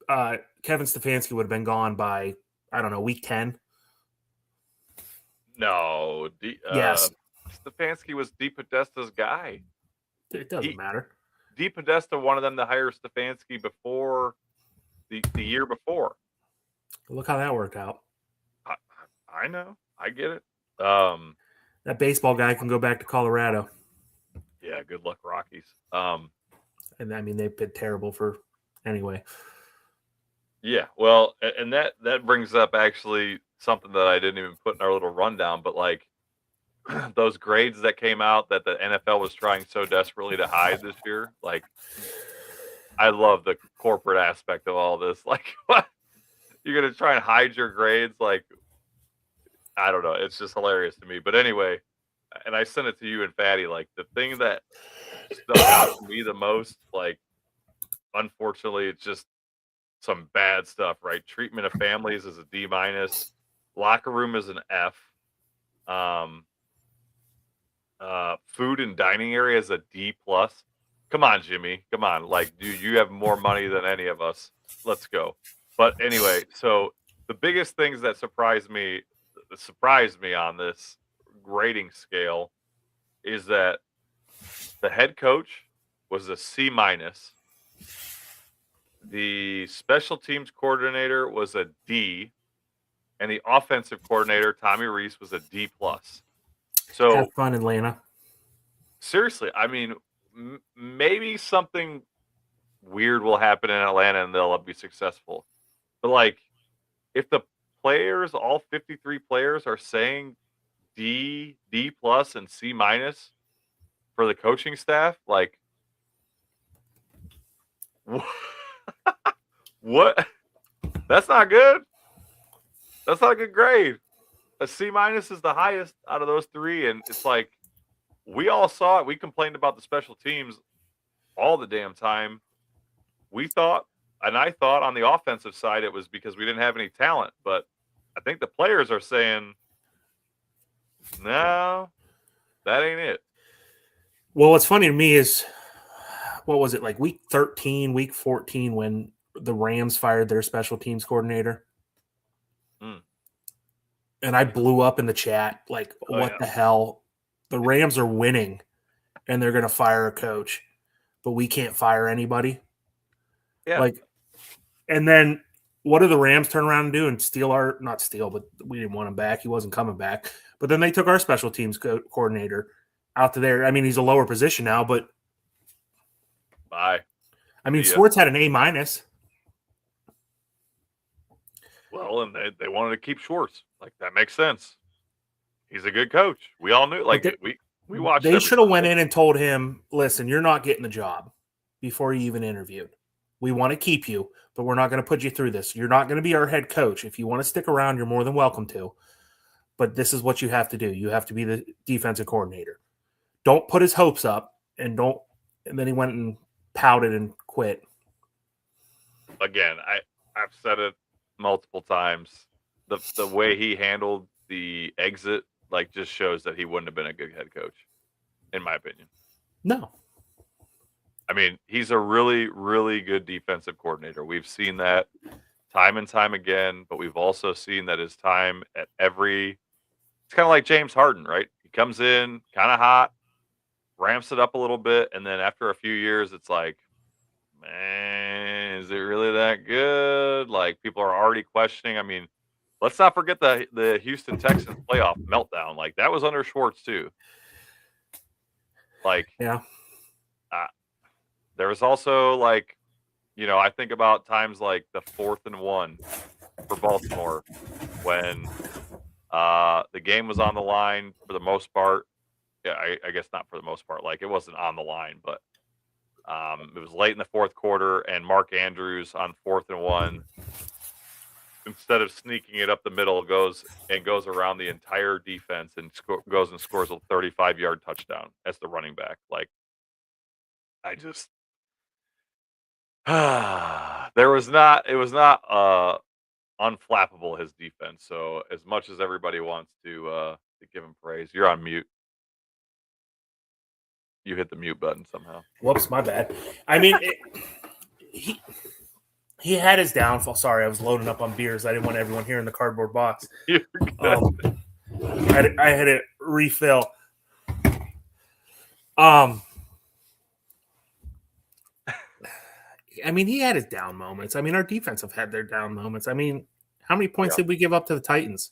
Kevin Stefanski would have been gone by, I don't know, week 10. No. Yes. Stefanski was DePodesta's guy. It doesn't matter. DePodesta wanted them to hire Stefanski before the year before. Look how that worked out. I know. I get it. That baseball guy can go back to Colorado. Yeah, good luck, Rockies. And I mean, they've been terrible for anyway. Yeah, well, and that brings up actually something that I didn't even put in our little rundown, but like those grades that came out that the NFL was trying so desperately to hide this year. Like, I love the corporate aspect of all this. Like, what? You're going to try and hide your grades? Like, I don't know. It's just hilarious to me. But anyway, and I sent it to you and Fatty. Like, the thing that stuck out to me the most, like, unfortunately, it's just some bad stuff, right? Treatment of families is a D-. Locker room is an F. Food and dining area is a D+. Come on, Jimmy. Come on. Like, dude, you have more money than any of us. Let's go. But anyway, so the biggest things that surprised me on this grading scale is that the head coach was a C-. The special teams coordinator was a D, and the offensive coordinator, Tommy Rees, was a D+. So have fun, Atlanta. Seriously, I mean, maybe something weird will happen in Atlanta and they'll be successful. But like, if the players, all 53 players, are saying D+, and C- for the coaching staff, like, what? That's not good. That's not a good grade. A C- is the highest out of those 3, and it's like, we all saw it. We complained about the special teams all the damn time. We thought, and I thought on the offensive side, it was because we didn't have any talent. But I think the players are saying, no, that ain't it. Well, what's funny to me is, what was it, like week 13, week 14, when the Rams fired their special teams coordinator? And I blew up in the chat, like, what the hell? The Rams are winning, and they're going to fire a coach, but we can't fire anybody. Yeah. Like, and then what do the Rams turn around and do and steal our, not steal, but we didn't want him back. He wasn't coming back. But then they took our special teams coordinator out to there. I mean, he's a lower position now, but bye. I mean, Swartz had an A-. Well, and they wanted to keep Schwartz. Like, that makes sense. He's a good coach. We all knew. Like, we watched. They should have went in and told him, listen, you're not getting the job before you even interviewed. We want to keep you, but we're not going to put you through this. You're not going to be our head coach. If you want to stick around, you're more than welcome to. But this is what you have to do. You have to be the defensive coordinator. Don't put his hopes up, and then he went and pouted and quit. Again, I've said it multiple times. The way he handled the exit, like, just shows that he wouldn't have been a good head coach, in my opinion. No. I mean, he's a really, really good defensive coordinator. We've seen that time and time again, but we've also seen that his time at it's kind of like James Harden, right? He comes in kind of hot, ramps it up a little bit, and then after a few years, it's like, man, is it really that good? Like, people are already questioning. I mean, let's not forget the Houston Texans playoff meltdown. Like that was under Schwartz too. Like Yeah. There was also like, I think about times like the 4th and 1 for Baltimore when the game was on the line for the most part. Yeah, I guess not for the most part. Like it wasn't on the line, but it was late in the fourth quarter, and Mark Andrews on 4th and 1, instead of sneaking it up the middle, goes around the entire defense and goes and scores a 35-yard touchdown as the running back. Like, I just it was not unflappable, his defense. So as much as everybody wants to give him praise, you're on mute. You hit the mute button somehow. Whoops, my bad. I mean, he had his downfall. Sorry, I was loading up on beers. I didn't want everyone hearing the cardboard box. I had it refill. I mean, he had his down moments. I mean, our defense have had their down moments. I mean, how many points did we give up to the Titans?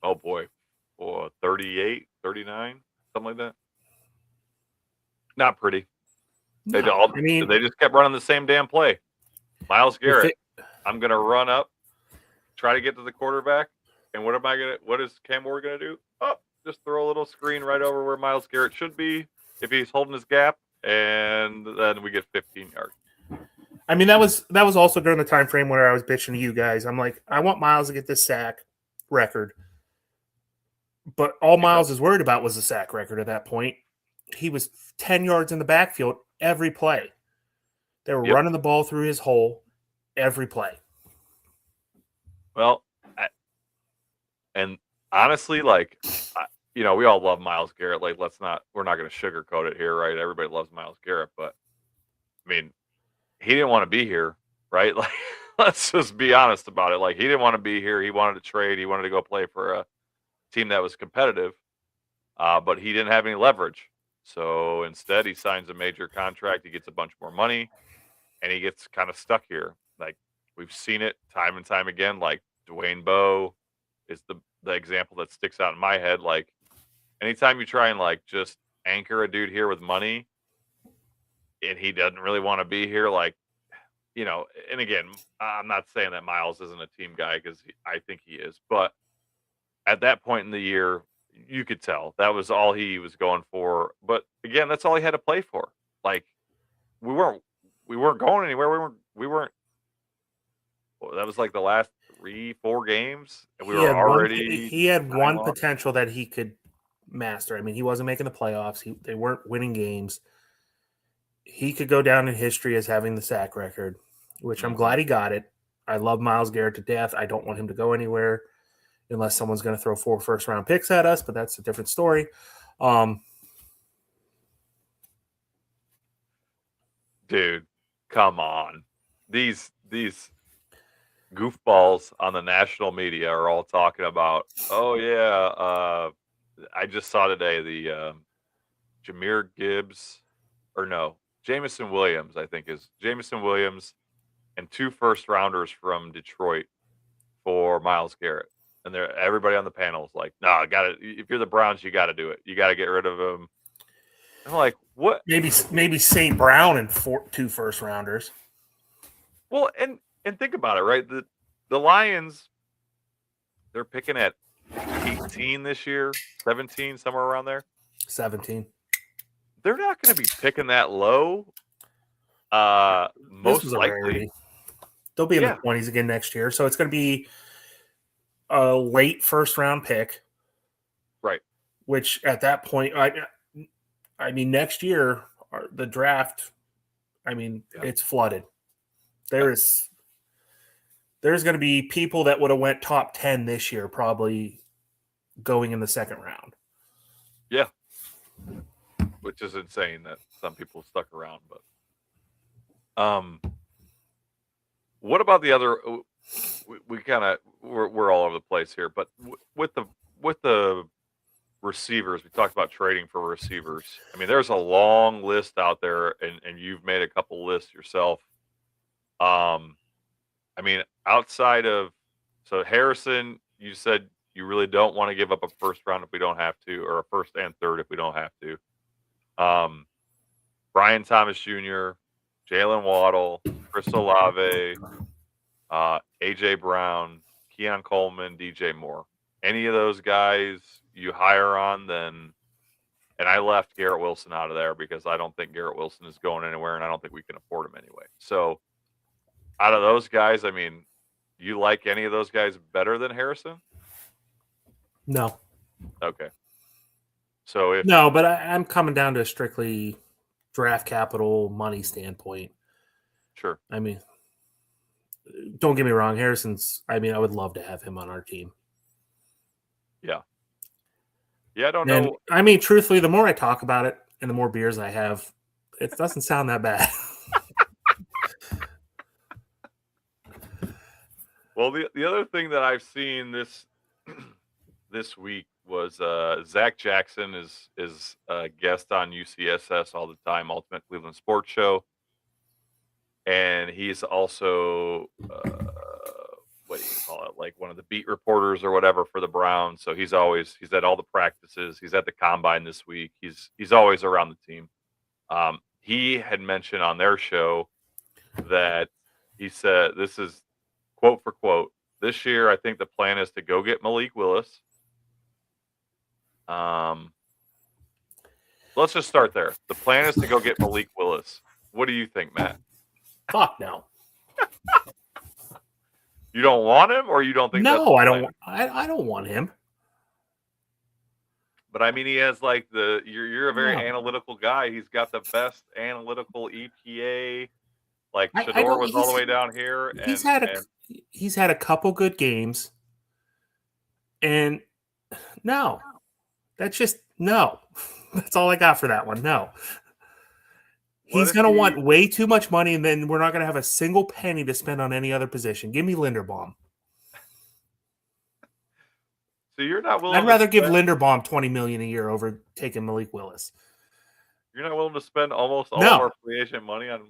Oh, boy. 38, 39, something like that. Not pretty. They just kept running the same damn play. Myles Garrett, I'm going to run up, try to get to the quarterback, and what is Cam Ward going to do? Oh, just throw a little screen right over where Myles Garrett should be if he's holding his gap, and then we get 15 yards. I mean, that was also during the time frame where I was bitching to you guys. I'm like, I want Myles to get this sack record. But all Myles is worried about was the sack record at that point. He was 10 yards in the backfield every play. They were running the ball through his hole every play. Well, and honestly, like, we all love Myles Garrett. Like, we're not going to sugarcoat it here, right? Everybody loves Myles Garrett, but I mean, he didn't want to be here, right? Like, let's just be honest about it. Like, he didn't want to be here. He wanted to trade. He wanted to go play for a team that was competitive, but he didn't have any leverage. So instead, he signs a major contract. He gets a bunch more money, and he gets kind of stuck here. Like, we've seen it time and time again. Like, Dwayne Bowe is the example that sticks out in my head. Like, anytime you try and like just anchor a dude here with money, and he doesn't really want to be here, like, and again, I'm not saying that Myles isn't a team guy, because I think he is, but at that point in the year, you could tell that was all he was going for. But again, that's all he had to play for. Like, we weren't going anywhere. We weren't. Well, that was like the last 3-4 games, and we were already. He had one potential that he could master. I mean, he wasn't making the playoffs. They weren't winning games. He could go down in history as having the sack record, which I'm glad he got it. I love Myles Garrett to death. I don't want him to go anywhere unless someone's going to throw 4 first-round picks at us, but that's a different story. Dude, come on. These goofballs on the national media are all talking about, oh, yeah, I just saw today the Jahmyr Gibbs, or no, Jameson Williams, I think is Jameson Williams, and 2 first-rounders from Detroit for Myles Garrett. And everybody on the panel is like, no, if you're the Browns, you got to do it. You got to get rid of him. I'm like, what? Maybe St. Brown and 2 first-rounders. Well, and think about it, right? The Lions, they're picking at 18 this year, 17, somewhere around there. 17. They're not going to be picking that low. Most likely. They'll be in the 20s again next year. So it's going to be a late first-round pick. Right. Which at that point, I mean, next year, the draft, I mean, it's flooded. There's going to be people that would have went top 10 this year probably going in the second round. Yeah. Which is insane that some people stuck around. But what about the other? We kind of we're all over the place here, but with the receivers, we talked about trading for receivers. I mean, there's a long list out there, and you've made a couple lists yourself. I mean, outside of So Harrison, you said you really don't want to give up a first round if we don't have to, or a first and third if we don't have to. Brian Thomas Jr., Jalen Waddle, Chris Olave, AJ Brown, Keon Coleman, DJ Moore. Any of those guys you hire on, then. And I left Garrett Wilson out of there because I don't think Garrett Wilson is going anywhere, and I don't think we can afford him anyway. So, out of those guys, I mean, you like any of those guys better than Harrison? No. Okay. So if No, but I'm coming down to a strictly draft capital money standpoint. sure, I mean, don't get me wrong, Harrison's. I mean, I would love to have him on our team. yeah, I don't And know. I mean, truthfully, the more I talk about it and the more beers I have, it doesn't sound that bad. Well, the other thing that I've seen this this week was Zach Jackson is a guest on UCSS all the time, Ultimate Cleveland Sports Show, and he's also what do you call it, like one of the beat reporters or whatever for the Browns. So he's at all the practices. He's at the combine this week. He's always around the team. He had mentioned on their show that he said, this is quote for quote, this year I think the plan is to go get Malik Willis. Let's just start there. The plan is to go get Malik Willis. What do you think, Matt? Fuck no. You don't want him, or you don't think? No, I don't. I don't want him. But I mean, he has like you're a very No. analytical guy. He's got the best analytical EPA. Like I Shador don't- was all the way down here. And, He's had a couple good games, and no, that's just no. That's all I got for that one. No. He's if going to he- want way too much money, and then we're not going to have a single penny to spend on any other position. Give me Linderbaum. So you're not willing. I'd rather to give spend, Linderbaum $20 million a year over taking Malik Willis. You're not willing to spend almost all No. of our free agent money on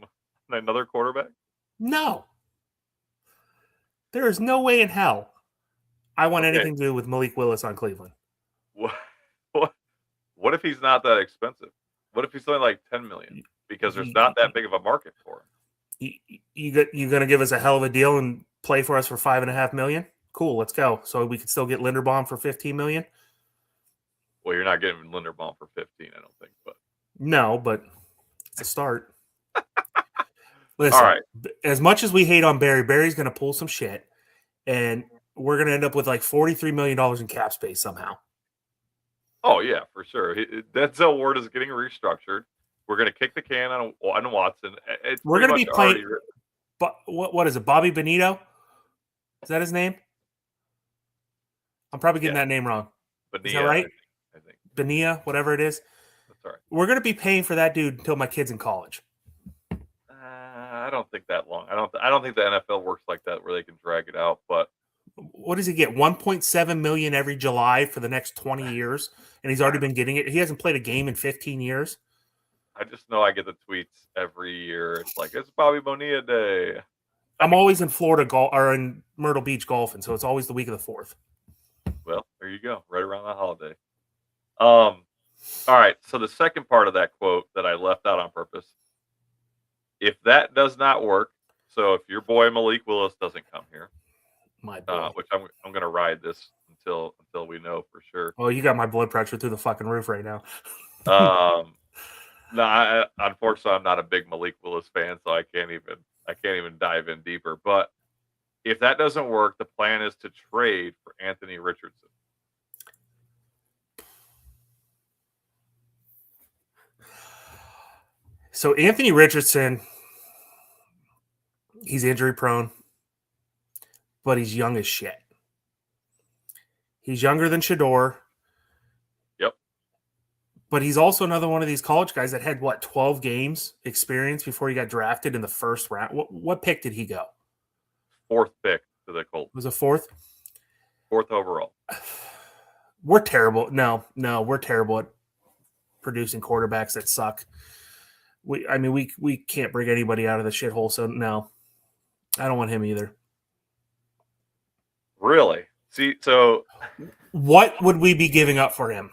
another quarterback. No. There is no way in hell I want Okay. anything to do with Malik Willis on Cleveland. What if he's not that expensive? What if he's only like $10 million? Because there's not that big of a market for him. You going to give us a hell of a deal and play for us for $5.5 million? Cool, let's go. So we can still get Linderbaum for $15 million? Well, you're not getting Linderbaum for 15, I don't think. But No, but it's a start. Listen, all right, as much as we hate on Barry, Barry's going to pull some shit, and we're going to end up with like $43 million in cap space somehow. oh yeah, for sure. Denzel Ward is getting restructured. We're going to kick the can on Watson. It's We're pretty going to be much playing. already written. But what is it? Bobby Benito? Is that his name? I'm probably getting that name wrong. But Is that right? I think Bonilla, whatever it is. that's all right. We're going to be paying for that dude until my kid's in college. I don't think that long. I don't think the NFL works like that where they can drag it out. But What does he get? 1.7 million every July for the next 20 years, and he's already been getting it. He hasn't played a game in 15 years. I just know I get the tweets every year. It's like it's Bobby Bonilla Day. I'm always in Florida or in Myrtle Beach golfing, so it's always the week of the 4th. Well, there you go, right around the holiday. All right. So the second part of that quote that I left out on purpose. If that does not work, so if your boy Malik Willis doesn't come here, My boy. which I'm going to ride this until we know for sure. Oh, you got my blood pressure through the fucking roof right now. No, unfortunately, I'm not a big Malik Willis fan, so I can't even dive in deeper. But if that doesn't work, the plan is to trade for Anthony Richardson. So Anthony Richardson, he's injury prone, but he's young as shit. He's younger than Shador. Yep. But he's also another one of these college guys that had, 12 games experience before he got drafted in the first round. What pick did he go? 4th pick to the Colts. Was it 4th? 4th overall. We're terrible. No, we're terrible at producing quarterbacks that suck. We can't bring anybody out of the shithole. So no, I don't want him either. Really? See, so What would we be giving up for him?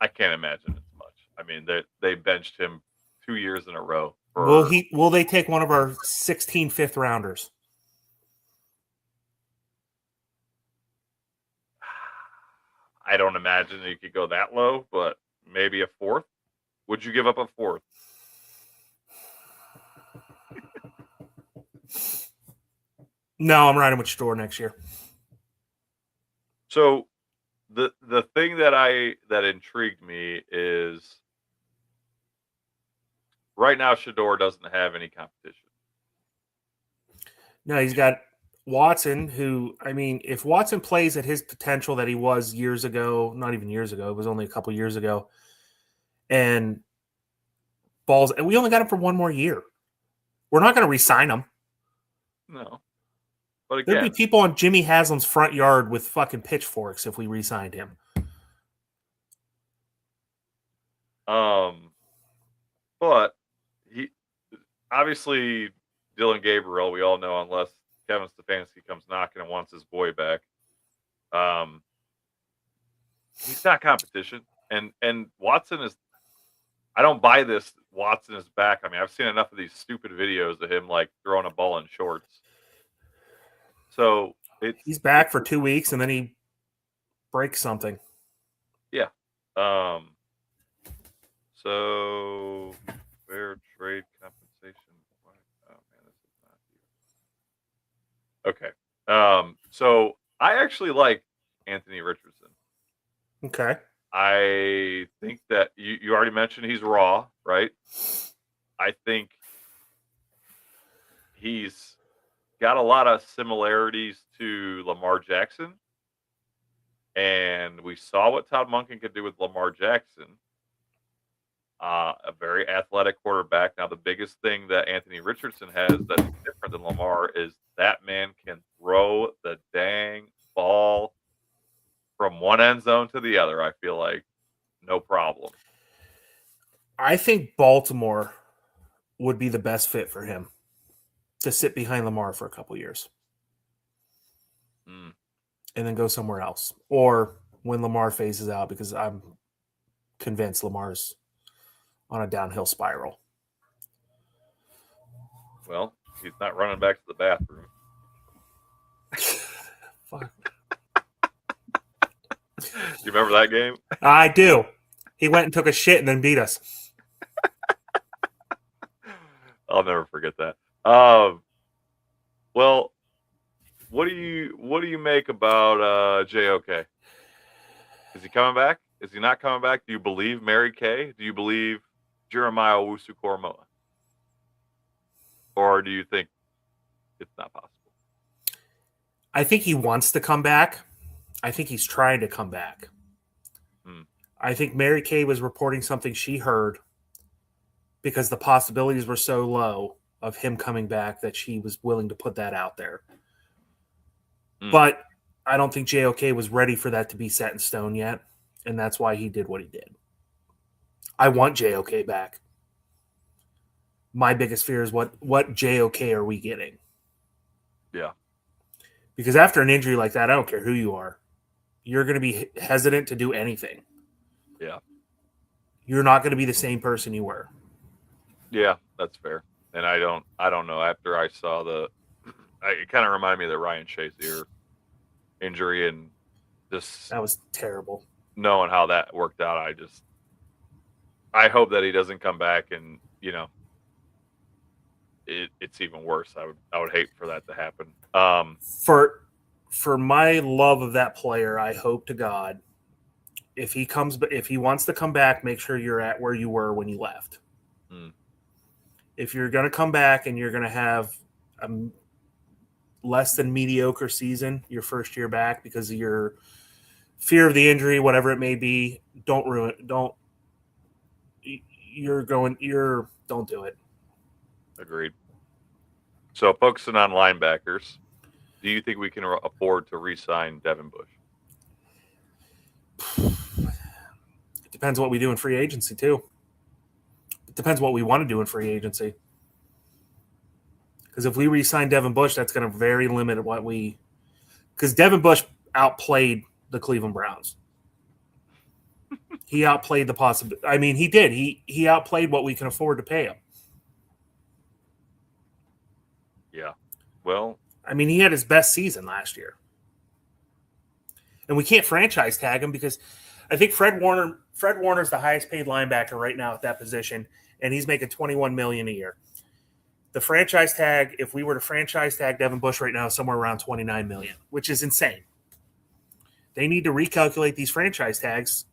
I can't imagine as much. I mean, they benched him 2 years in a row for. Will they take one of our 16 fifth rounders? I don't imagine you could go that low, but maybe a fourth. Would you give up a fourth? No, I'm riding with Shador next year. So the thing that intrigued me is right now Shador doesn't have any competition. No, he's got Watson, who, I mean, if Watson plays at his potential that he was years ago, not even years ago, it was only a couple years ago, and balls, and we only got him for one more year. We're not going to re-sign him. No. But There'd again, be people on Jimmy Haslam's front yard with fucking pitchforks if we re-signed him. but he obviously Dylan Gabriel, we all know, unless Kevin Stefanski comes knocking and wants his boy back, he's not competition. And Watson is. I don't buy this. Watson is back. I mean, I've seen enough of these stupid videos of him like throwing a ball in shorts. So he's back for 2 weeks and then he breaks something. Yeah. So fair trade compensation. Oh man, this is not here. Okay. So I actually like Anthony Richardson. Okay. I think that you already mentioned he's raw, right? I think he's got a lot of similarities to Lamar Jackson. And we saw what Todd Monken could do with Lamar Jackson. A very athletic quarterback. Now, the biggest thing that Anthony Richardson has that's different than Lamar is that man can throw the dang ball from one end zone to the other, I feel like. No problem. I think Baltimore would be the best fit for him to sit behind Lamar for a couple years. And then go somewhere else. Or when Lamar phases out, because I'm convinced Lamar's on a downhill spiral. Well, he's not running back to the bathroom. Fuck. You remember that game? I do. He went and took a shit and then beat us. I'll never forget that. Well, what do you make about JOK? Is he coming back? Is he not coming back? Do you believe Mary Kay? Do you believe Jeremiah Owusu-Koramoah? Or do you think it's not possible? I think he wants to come back. I think he's trying to come back. I think Mary Kay was reporting something she heard because the possibilities were so low of him coming back that she was willing to put that out there. But I don't think JOK was ready for that to be set in stone yet, and that's why he did what he did. I want JOK back. My biggest fear is what JOK are we getting? Yeah. Because after an injury like that, I don't care who you are, you're going to be hesitant to do anything. Yeah. You're not going to be the same person you were. Yeah, that's fair. And I don't know. After I saw it kind of reminded me of the Ryan Shazier injury, and just that was terrible. Knowing how that worked out, I hope that he doesn't come back, and it's even worse. I would hate for that to happen. For my love of that player, I hope to God, if he wants to come back, make sure you're at where you were when you left. If you're going to come back and you're going to have a less than mediocre season your first year back because of your fear of the injury, whatever it may be, don't ruin it. Don't do it. Agreed. So focusing on linebackers, do you think we can afford to re-sign Devin Bush? It depends what we do in free agency too. It depends what we want to do in free agency. Because if we re-sign Devin Bush, that's going to very limit what we. because Devin Bush outplayed the Cleveland Browns. He outplayed the possibility. I mean, he did. He outplayed what we can afford to pay him. Yeah. Well, I mean, he had his best season last year. And we can't franchise tag him because I think Fred Warner's the highest paid linebacker right now at that position, and he's making $21 million a year. The franchise tag, if we were to franchise tag Devin Bush right now, is somewhere around $29 million, which is insane. They need to recalculate these franchise tags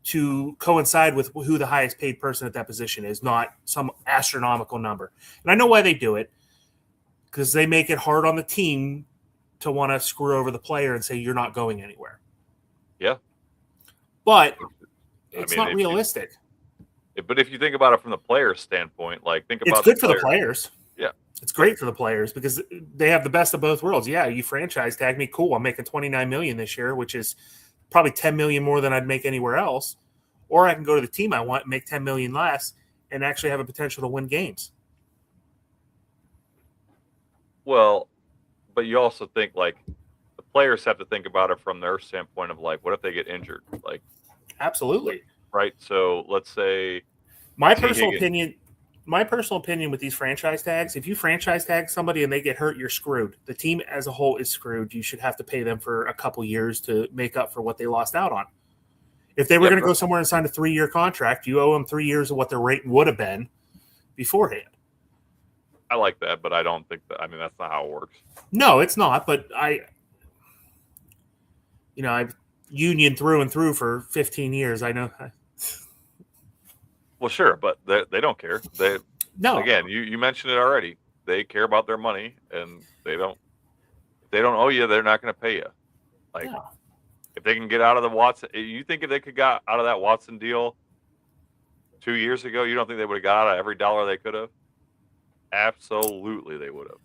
to coincide with who the highest paid person at that position is, not some astronomical number. And I know why they do it, because they make it hard on the team to want to screw over the player and say you're not going anywhere. Yeah. But it's not realistic. But if you think about it from the player's standpoint, like think about it's good for the players. Yeah. It's great for the players because they have the best of both worlds. Yeah, you franchise tag me, cool. I'm making $29 million this year, which is probably $10 million more than I'd make anywhere else. Or I can go to the team I want, make $10 million less, and actually have a potential to win games. Well, but you also think like the players have to think about it from their standpoint of like, what if they get injured? Like, absolutely, right? So let's say my personal opinion with these franchise tags: if you franchise tag somebody and they get hurt, you're screwed. The team as a whole is screwed. You should have to pay them for a couple years to make up for what they lost out on. If they were going to go somewhere and sign a 3-year contract, you owe them 3 years of what their rate would have been beforehand. I like that, but I don't think that. I mean, that's not how it works. No, it's not. But I've union through and through for 15 years. I know. Well, sure, but they don't care. No. Again, you mentioned it already. They care about their money, and they don't. If they don't owe you, they're not going to pay you. Like, if they can get out of the Watson, you think if they could got out of that Watson deal 2 years ago, you don't think they would have got out of every dollar they could have? Absolutely, they would have.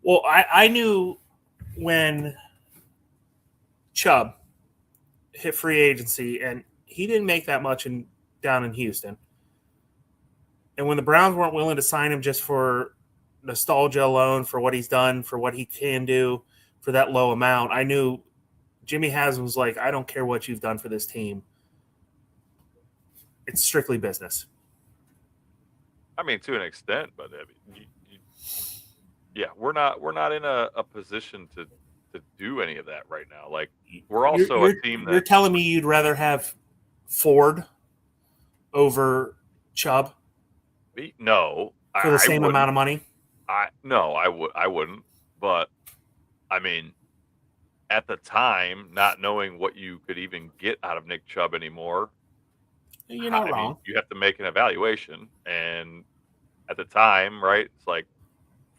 Well, I knew when Chubb hit free agency, and he didn't make that much down in Houston. And when the Browns weren't willing to sign him just for nostalgia alone, for what he's done, for what he can do, for that low amount, I knew Jimmy Haslam was like, I don't care what you've done for this team. It's strictly business. I mean, to an extent, but I mean, yeah, we're not in a position to do any of that right now. Like, we're also a team that... You're telling me you'd rather have Ford over Chubb? No. For the same amount of money? I wouldn't. But, I mean, at the time, not knowing what you could even get out of Nick Chubb anymore, you're not wrong. Mean, you have to make an evaluation. And at the time, right, it's like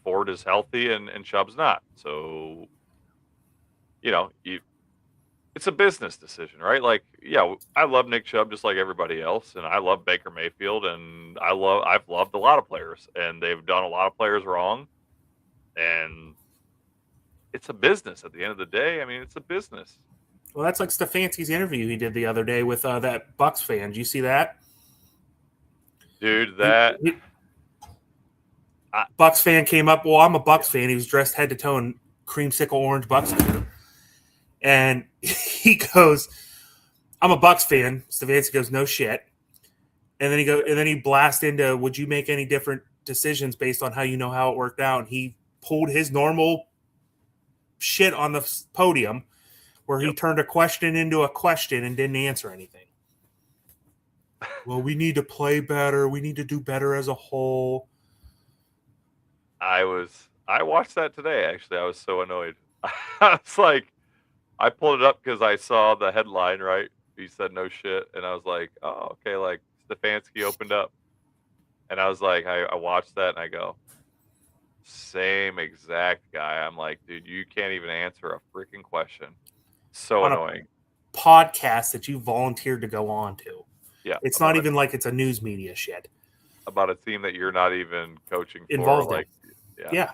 Ford is healthy and Chubb's not. So, it's a business decision, right? Like, yeah, I love Nick Chubb just like everybody else, and I love Baker Mayfield, and I've loved a lot of players, and they've done a lot of players wrong, and it's a business at the end of the day. I mean, it's a business. Well, that's like Stefanski's interview he did the other day with that Bucks fan. Did you see that? Dude, Bucks fan came up. Well, I'm a Bucks fan. He was dressed head to toe in creamsicle orange Bucks gear. And he goes, I'm a Bucks fan. Stefanski goes, no shit. And then he blasts into, would you make any different decisions based on how you know how it worked out? And he pulled his normal shit on the podium where he turned a question into a question and didn't answer anything. Well, we need to play better. We need to do better as a whole. I watched that today, actually. I was so annoyed. I was like, I pulled it up because I saw the headline, right? He said no shit. And I was like, oh, okay, like Stefanski opened up. And I was like, I watched that and I go, same exact guy. I'm like, dude, you can't even answer a freaking question. So annoying. Podcast that you volunteered to go on to. Yeah. It's not even like it's a news media shit. About a team that you're not even coaching for. Involved like, in. Yeah.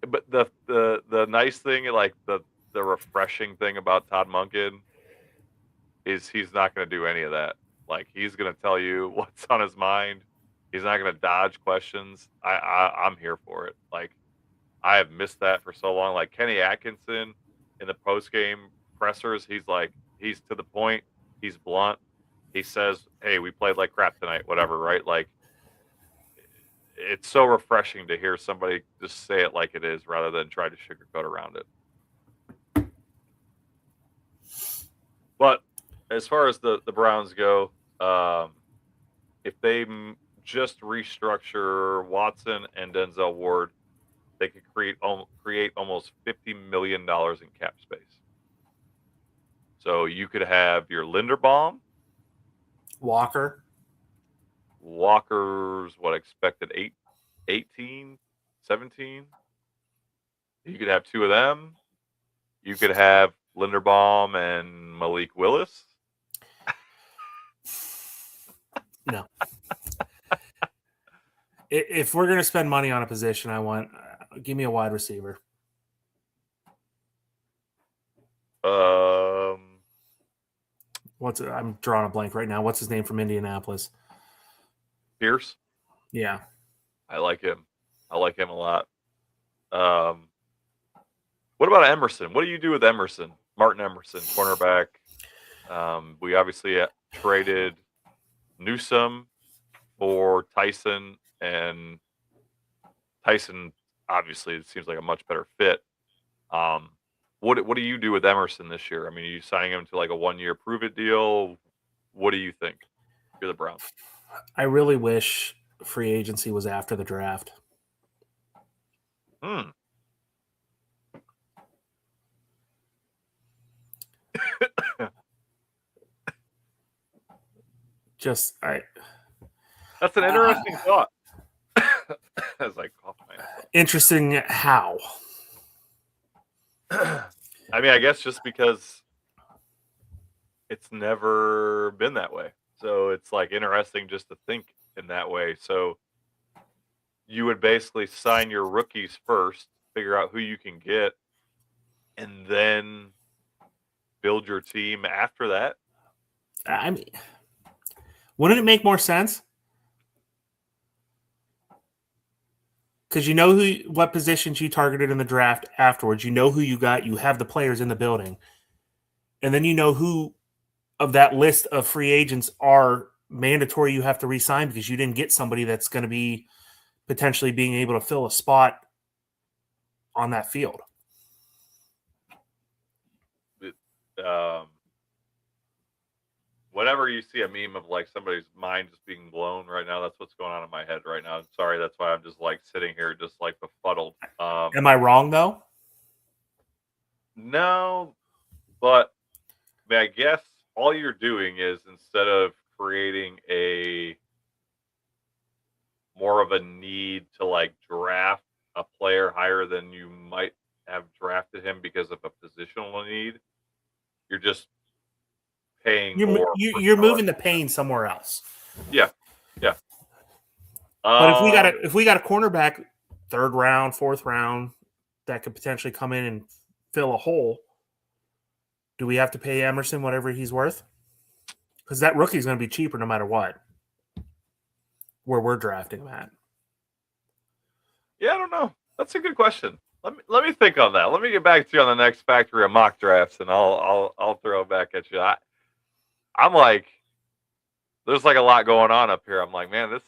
But the nice thing, like the refreshing thing about Todd Monken is he's not going to do any of that. Like, he's going to tell you what's on his mind. He's not going to dodge questions. I'm here for it. Like, I have missed that for so long. Like Kenny Atkinson in the post game pressers, he's to the point. He's blunt. He says, "Hey, we played like crap tonight." Whatever, right? Like it's so refreshing to hear somebody just say it like it is, rather than try to sugarcoat around it. But as far as the Browns go, if they just restructure Watson and Denzel Ward, they could create almost $50 million in cap space. So you could have your Linderbaum, Walker's expected 18, 17. You could have two of them. You could have Linderbaum and Malik Willis. No. If we're going to spend money on a position, I want give me a wide receiver. I'm drawing a blank right now. What's his name from Indianapolis? Pierce. Yeah, I like him. I like him a lot. What about Emerson? What do you do with Emerson? Martin Emerson, cornerback. We obviously traded Newsome for Tyson, and Tyson obviously it seems like a much better fit. What do you do with Emerson this year? I mean, are you signing him to like a 1-year prove it deal? What do you think? You're the Browns. I really wish free agency was after the draft. That's an interesting thought. As I cough myself. Interesting how? I mean, I guess just because it's never been that way. So it's like interesting just to think in that way. So you would basically sign your rookies first, figure out who you can get, and then build your team after that. I mean, wouldn't it make more sense? Because you know what positions you targeted in the draft afterwards. You know who you got. You have the players in the building. And then you know who of that list of free agents are mandatory you have to re-sign because you didn't get somebody that's going to be potentially being able to fill a spot on that field. Whenever you see a meme of like somebody's mind just being blown right now, that's what's going on in my head right now. Sorry, that's why I'm just like sitting here just like befuddled. Am I wrong though? No, but I guess all you're doing is instead of creating a more of a need to like draft a player higher than you might have drafted him because of a positional need, you're just paying more. You're moving the pain somewhere else. Yeah. But if we got a cornerback, 3rd round, 4th round, that could potentially come in and fill a hole, do we have to pay Emerson whatever he's worth? Because that rookie's going to be cheaper no matter what. Where we're drafting him at. Yeah, I don't know. That's a good question. Let me think on that. Let me get back to you on the next factory of mock drafts, and I'll throw it back at you. I'm like, there's like a lot going on up here. I'm like, man, this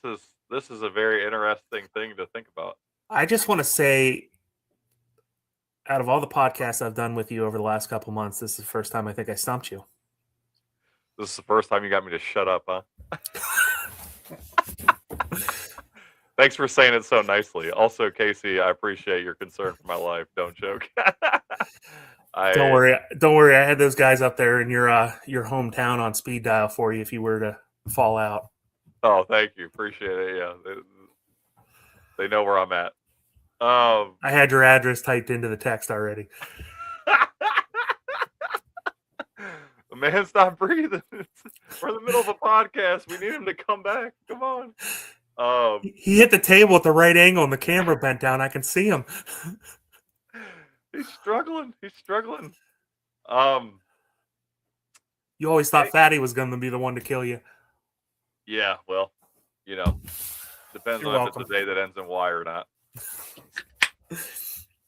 is a very interesting thing to think about. I just want to say, out of all the podcasts I've done with you over the last couple months, this is the first time I think I stumped you. This is the first time you got me to shut up, huh? Thanks for saying it so nicely. Also, Casey, I appreciate your concern for my life. Don't joke. Don't worry. I had those guys up there in your hometown on speed dial for you if you were to fall out. Oh, thank you. Appreciate it. Yeah, they know where I'm at. I had your address typed into the text already. The man's not breathing. We're in the middle of a podcast. We need him to come back. Come on. He hit the table at the right angle and the camera bent down. I can see him. He's struggling. You always thought Fatty was going to be the one to kill you. Yeah, well, depends on if it's a day that ends in Y or not.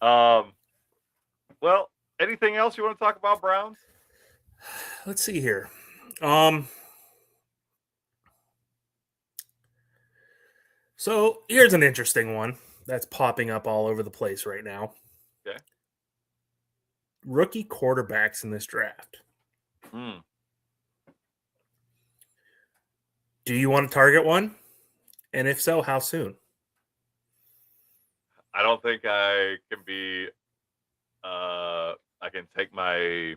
Well, anything else you want to talk about, Browns? Let's see here. So here's an interesting one that's popping up all over the place right now. Okay. Rookie quarterbacks in this draft. Hmm. Do you want to target one? And if so, how soon? I don't think I can be. I can take my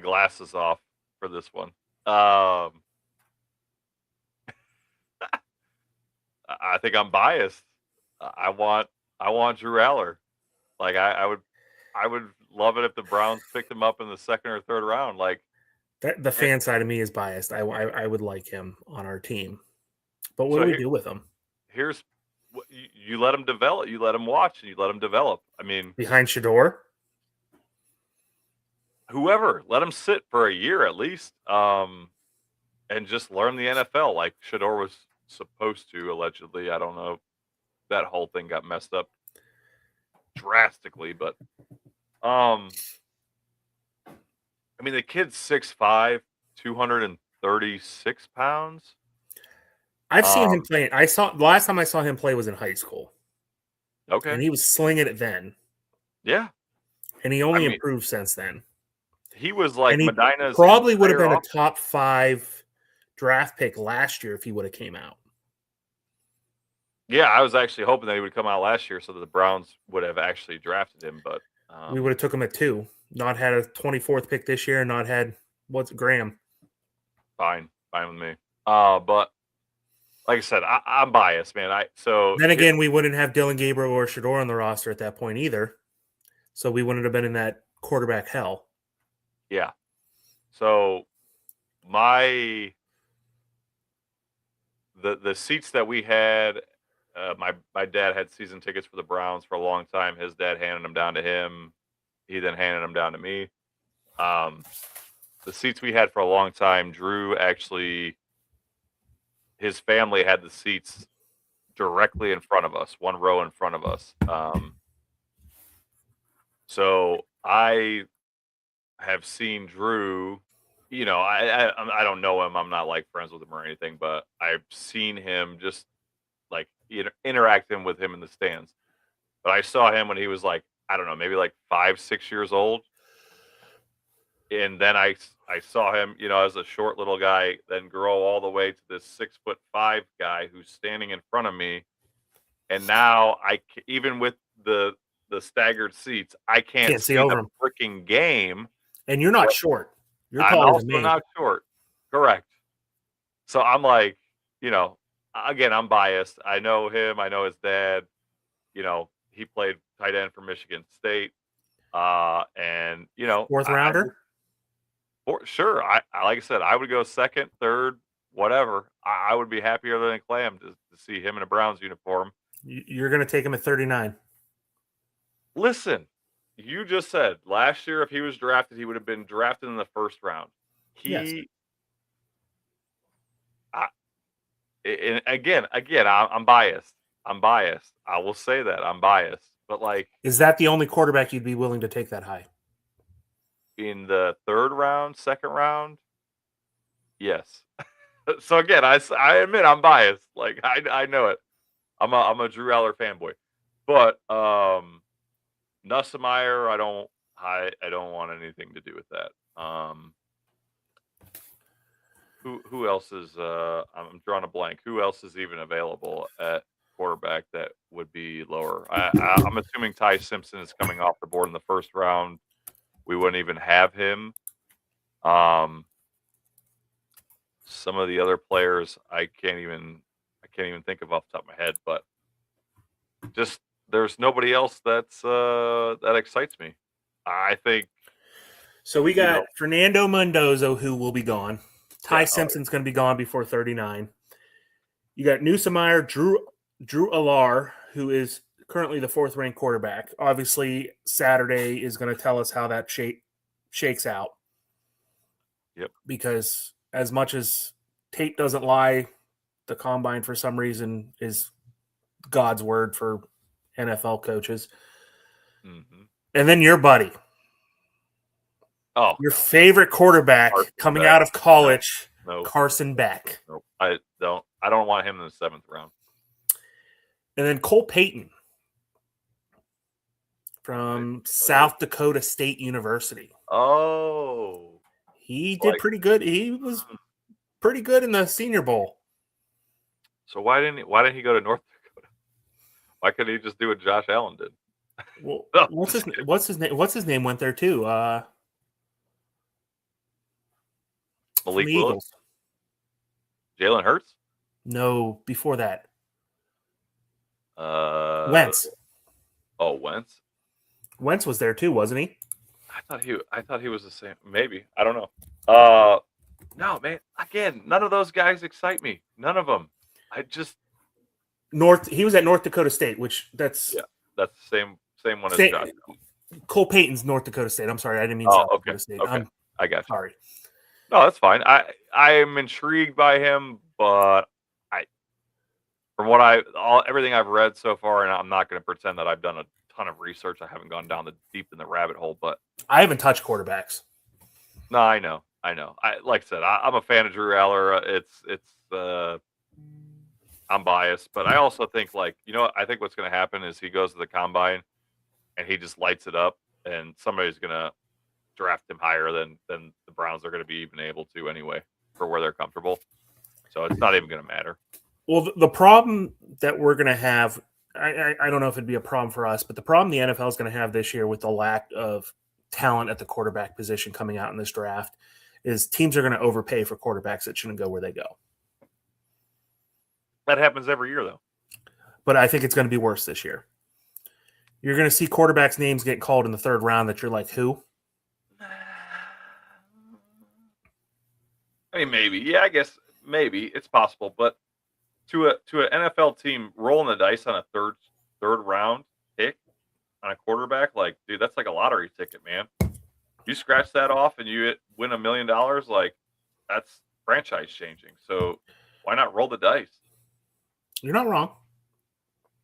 glasses off for this one. I think I'm biased. I want Drew Aller. Like I would love it if the Browns picked him up in the second or third round. Like The fan side of me is biased. I would like him on our team. But what so do we do with him? here's you let him develop. You let him watch and you let him develop. I mean, Behind Shador? whoever, let him sit for a year at least, and just learn the NFL like Shador was supposed to. Allegedly, I don't know. That whole thing got messed up drastically, but I mean, the kid's 6'5", 236 pounds. I've seen him play. The last time I saw him play was in high school. Okay. And he was slinging it then. Yeah. And he only improved since then. He was like Medina's. Probably would have been a top 5 draft pick last year if he would have came out. Yeah, I was actually hoping that he would come out last year so that the Browns would have actually drafted him, but we would have took him at 2. Not had a 24th pick this year, and not had Graham. Fine with me. But like I said, I'm biased, man. Then again, we wouldn't have Dylan Gabriel or Shador on the roster at that point either. So we wouldn't have been in that quarterback hell. Yeah. So the seats that we had, my dad had season tickets for the Browns for a long time. His dad handed them down to him. He then handed them down to me. The seats we had for a long time, Drew actually, his family had the seats directly in front of us, one row in front of us. So I have seen Drew. You know, I don't know him. I'm not like friends with him or anything, but I've seen him just like interacting with him in the stands. But I saw him when he was like, I don't know, maybe like 5-6 years old. And then I saw him, you know, as a short little guy, then grow all the way to this 6'5" guy who's standing in front of me. And now even with the staggered seats, I can't see over the him. freaking game. And you're not short. You're I'm taller also than me. not short. Correct. So I'm like, you know, again, I'm biased. I know him. I know his dad. You know, he played tight end for Michigan State. And you know, 4th rounder. Sure. I like I said, I would go 2nd, 3rd, whatever. I would be happier than Clam to see him in a Browns uniform. You're going to take him at 39. Listen, you just said last year if he was drafted, he would have been drafted in the 1st round. Again, I'm biased. I'm biased. I will say that I'm biased. But like, is that the only quarterback you'd be willing to take that high? In the 3rd round, 2nd round, yes. So again, I admit I'm biased. Like I know it. I'm a Drew Aller fanboy, but Nussmeier, I don't want anything to do with that. Who else is? I'm drawing a blank. Who else is even available at quarterback that would be lower? I'm assuming Ty Simpson is coming off the board in the 1st round. We wouldn't even have him. Some of the other players I can't even think of off the top of my head, but just there's nobody else that excites me. I think. So we got Fernando Mendoza, who will be gone. Ty Simpson's going to be gone before 39. You got Nussmeier, Drew Aller, who is currently the 4th ranked quarterback. Obviously, Saturday is going to tell us how that shakes out. Yep. Because as much as tape doesn't lie, the combine for some reason is God's word for NFL coaches. Mm-hmm. And then your buddy, Oh, your no. favorite quarterback Carson coming Beck. out of college, No. Carson Beck. Nope. I don't want him in the 7th round. And then Cole Payton from South Dakota State University. Oh. He did pretty good. He was pretty good in the Senior Bowl. So why didn't he go to North Dakota? Why couldn't he just do what Josh Allen did? Well, No, what's his name? What's his name went there too? Malik the Willis? Eagles. Jalen Hurts? No, before that. Wentz. Oh, Wentz. Wentz was there too, wasn't he? I thought he was the same. Maybe, I don't know. No, man. Again, none of those guys excite me. None of them. I just He was at North Dakota State, which that's the same one as Josh. Cole Payton's North Dakota State. I'm sorry, I didn't mean Oh, South okay. Dakota State. Okay. I got you. Sorry. No, that's fine. I am intrigued by him, but from what everything I've read so far, and I'm not going to pretend that I've done a ton of research. I haven't gone down deep in the rabbit hole, but I haven't touched quarterbacks. No, I know. Like I said, I'm a fan of Drew Aller. I'm biased, but I also think I think what's going to happen is he goes to the combine and he just lights it up, and somebody's going to draft him higher than the Browns are going to be even able to anyway for where they're comfortable. So it's not even going to matter. Well, the problem that we're going to have, I don't know if it'd be a problem for us, but the problem the NFL is going to have this year with the lack of talent at the quarterback position coming out in this draft is teams are going to overpay for quarterbacks that shouldn't go where they go. That happens every year, though. But I think it's going to be worse this year. You're going to see quarterbacks' names get called in the 3rd round that you're like, who? I mean, maybe. Yeah, I guess maybe it's possible. But to an NFL team rolling the dice on a third round pick on a quarterback, dude, that's like a lottery ticket, man. You scratch that off and you win $1 million, that's franchise changing. So why not roll the dice? You're not wrong.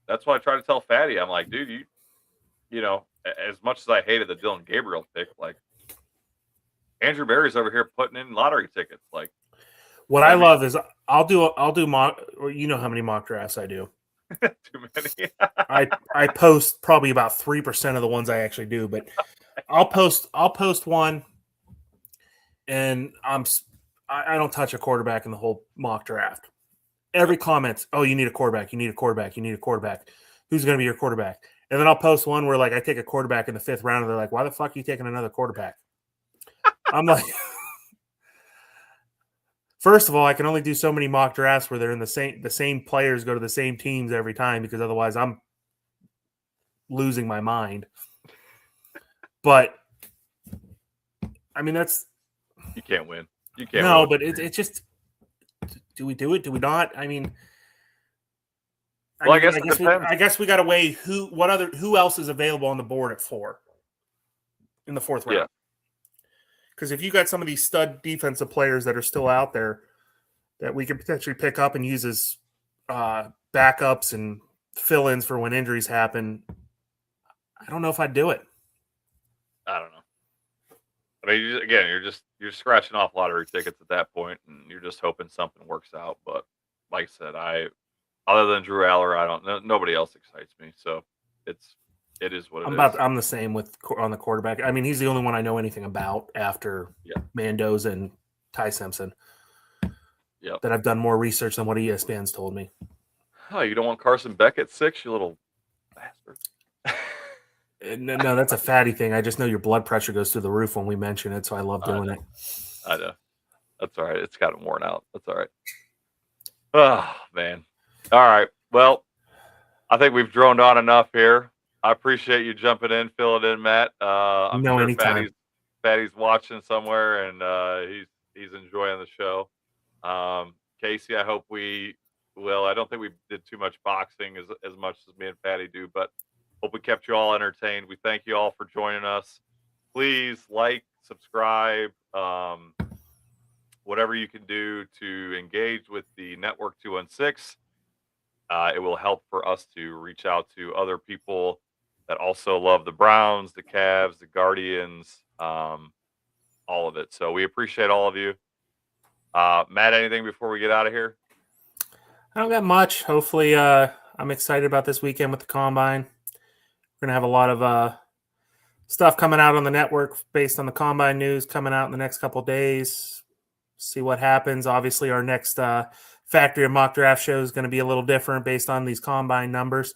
That's why I try to tell Fatty. I'm like, dude, you know, as much as I hated the Dylan Gabriel pick, Andrew Berry's over here putting in lottery tickets. What I love is I'll do mock. You know how many mock drafts I do. Too many. I post probably about 3% of the ones I actually do, but I'll post one, and I don't touch a quarterback in the whole mock draft. Every comment, oh, you need a quarterback, you need a quarterback, you need a quarterback. Who's going to be your quarterback? And then I'll post one where I take a quarterback in the 5th round, and they're like, why the fuck are you taking another quarterback? I'm like, first of all, I can only do so many mock drafts where they're in the same players go to the same teams every time, because otherwise I'm losing my mind. But I mean, you can't win. You can't. No, win. But it's just, do we do it? Do we not? I mean, I guess we got to weigh who else is available on the board at 4 in the 4th round. Yeah. Because if you got some of these stud defensive players that are still out there that we could potentially pick up and use as backups and fill-ins for when injuries happen, I don't know if I'd do it. I don't know. I mean, you're scratching off lottery tickets at that point, and you're just hoping something works out. But like I said, other than Drew Aller, I don't know. Nobody else excites me. So it is what it is. I'm the same on the quarterback. I mean, he's the only one I know anything about after Mendoza and Ty Simpson. Yeah, that I've done more research than what ESPN's told me. Oh, you don't want Carson Beck at 6, you little bastard. No, that's a fatty thing. I just know your blood pressure goes through the roof when we mention it, so I love doing it. I know. That's all right. It's gotten worn out. That's all right. Oh, man. All right. Well, I think we've droned on enough here. I appreciate you jumping in, filling in, Matt. I'm sure anytime. Fatty's watching somewhere, and he's enjoying the show. Casey, I hope I don't think we did too much boxing as much as me and Fatty do, but hope we kept you all entertained. We thank you all for joining us. Please like, subscribe, whatever you can do to engage with the Network 216. It will help for us to reach out to other people that also love the Browns, the Cavs, the Guardians, all of it. So we appreciate all of you. Matt, anything before we get out of here? I don't got much. Hopefully, I'm excited about this weekend with the Combine. We're going to have a lot of stuff coming out on the network based on the Combine news coming out in the next couple of days. See what happens. Obviously, our next Factory of Mock Draft show is going to be a little different based on these Combine numbers,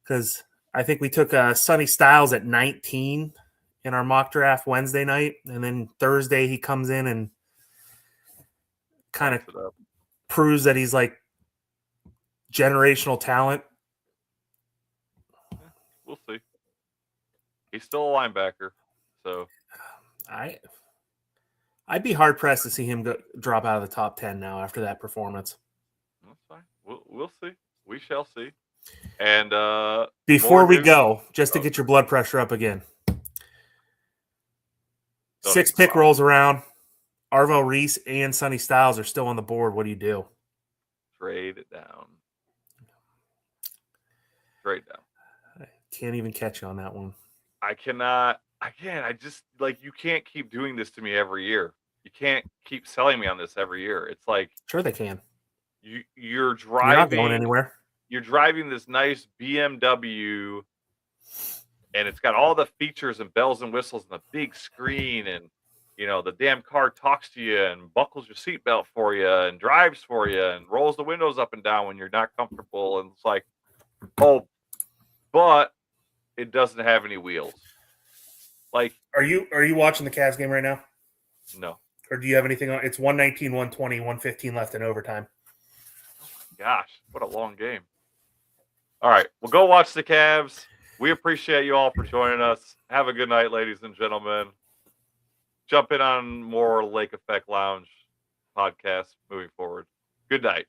because I think we took Sonny Styles at 19 in our mock draft Wednesday night, and then Thursday he comes in and kind of proves that he's like generational talent. We'll see. He's still a linebacker, so I'd be hard pressed to see him drop out of the top 10 now after that performance. That's fine. We'll see. We shall see. And before we go, just to get your blood pressure up again, 6th pick rolls around. Arvo Reese and Sonny Styles are still on the board. What do you do? Trade it down. Trade down. I can't even catch you on that one. I cannot. Again, I just you can't keep doing this to me every year. You can't keep selling me on this every year. It's like, sure they can. You're driving. You're not going anywhere. You're driving this nice BMW, and it's got all the features and bells and whistles and the big screen, and the damn car talks to you and buckles your seatbelt for you and drives for you and rolls the windows up and down when you're not comfortable. And it's like, oh, but it doesn't have any wheels. Like, are you watching the Cavs game right now? No. Or do you have anything on? It's 119, 120, 115 left in overtime. Gosh, what a long game. All right, well, go watch the Cavs. We appreciate you all for joining us. Have a good night, ladies and gentlemen. Jump in on more Lake Effect Lounge podcasts moving forward. Good night.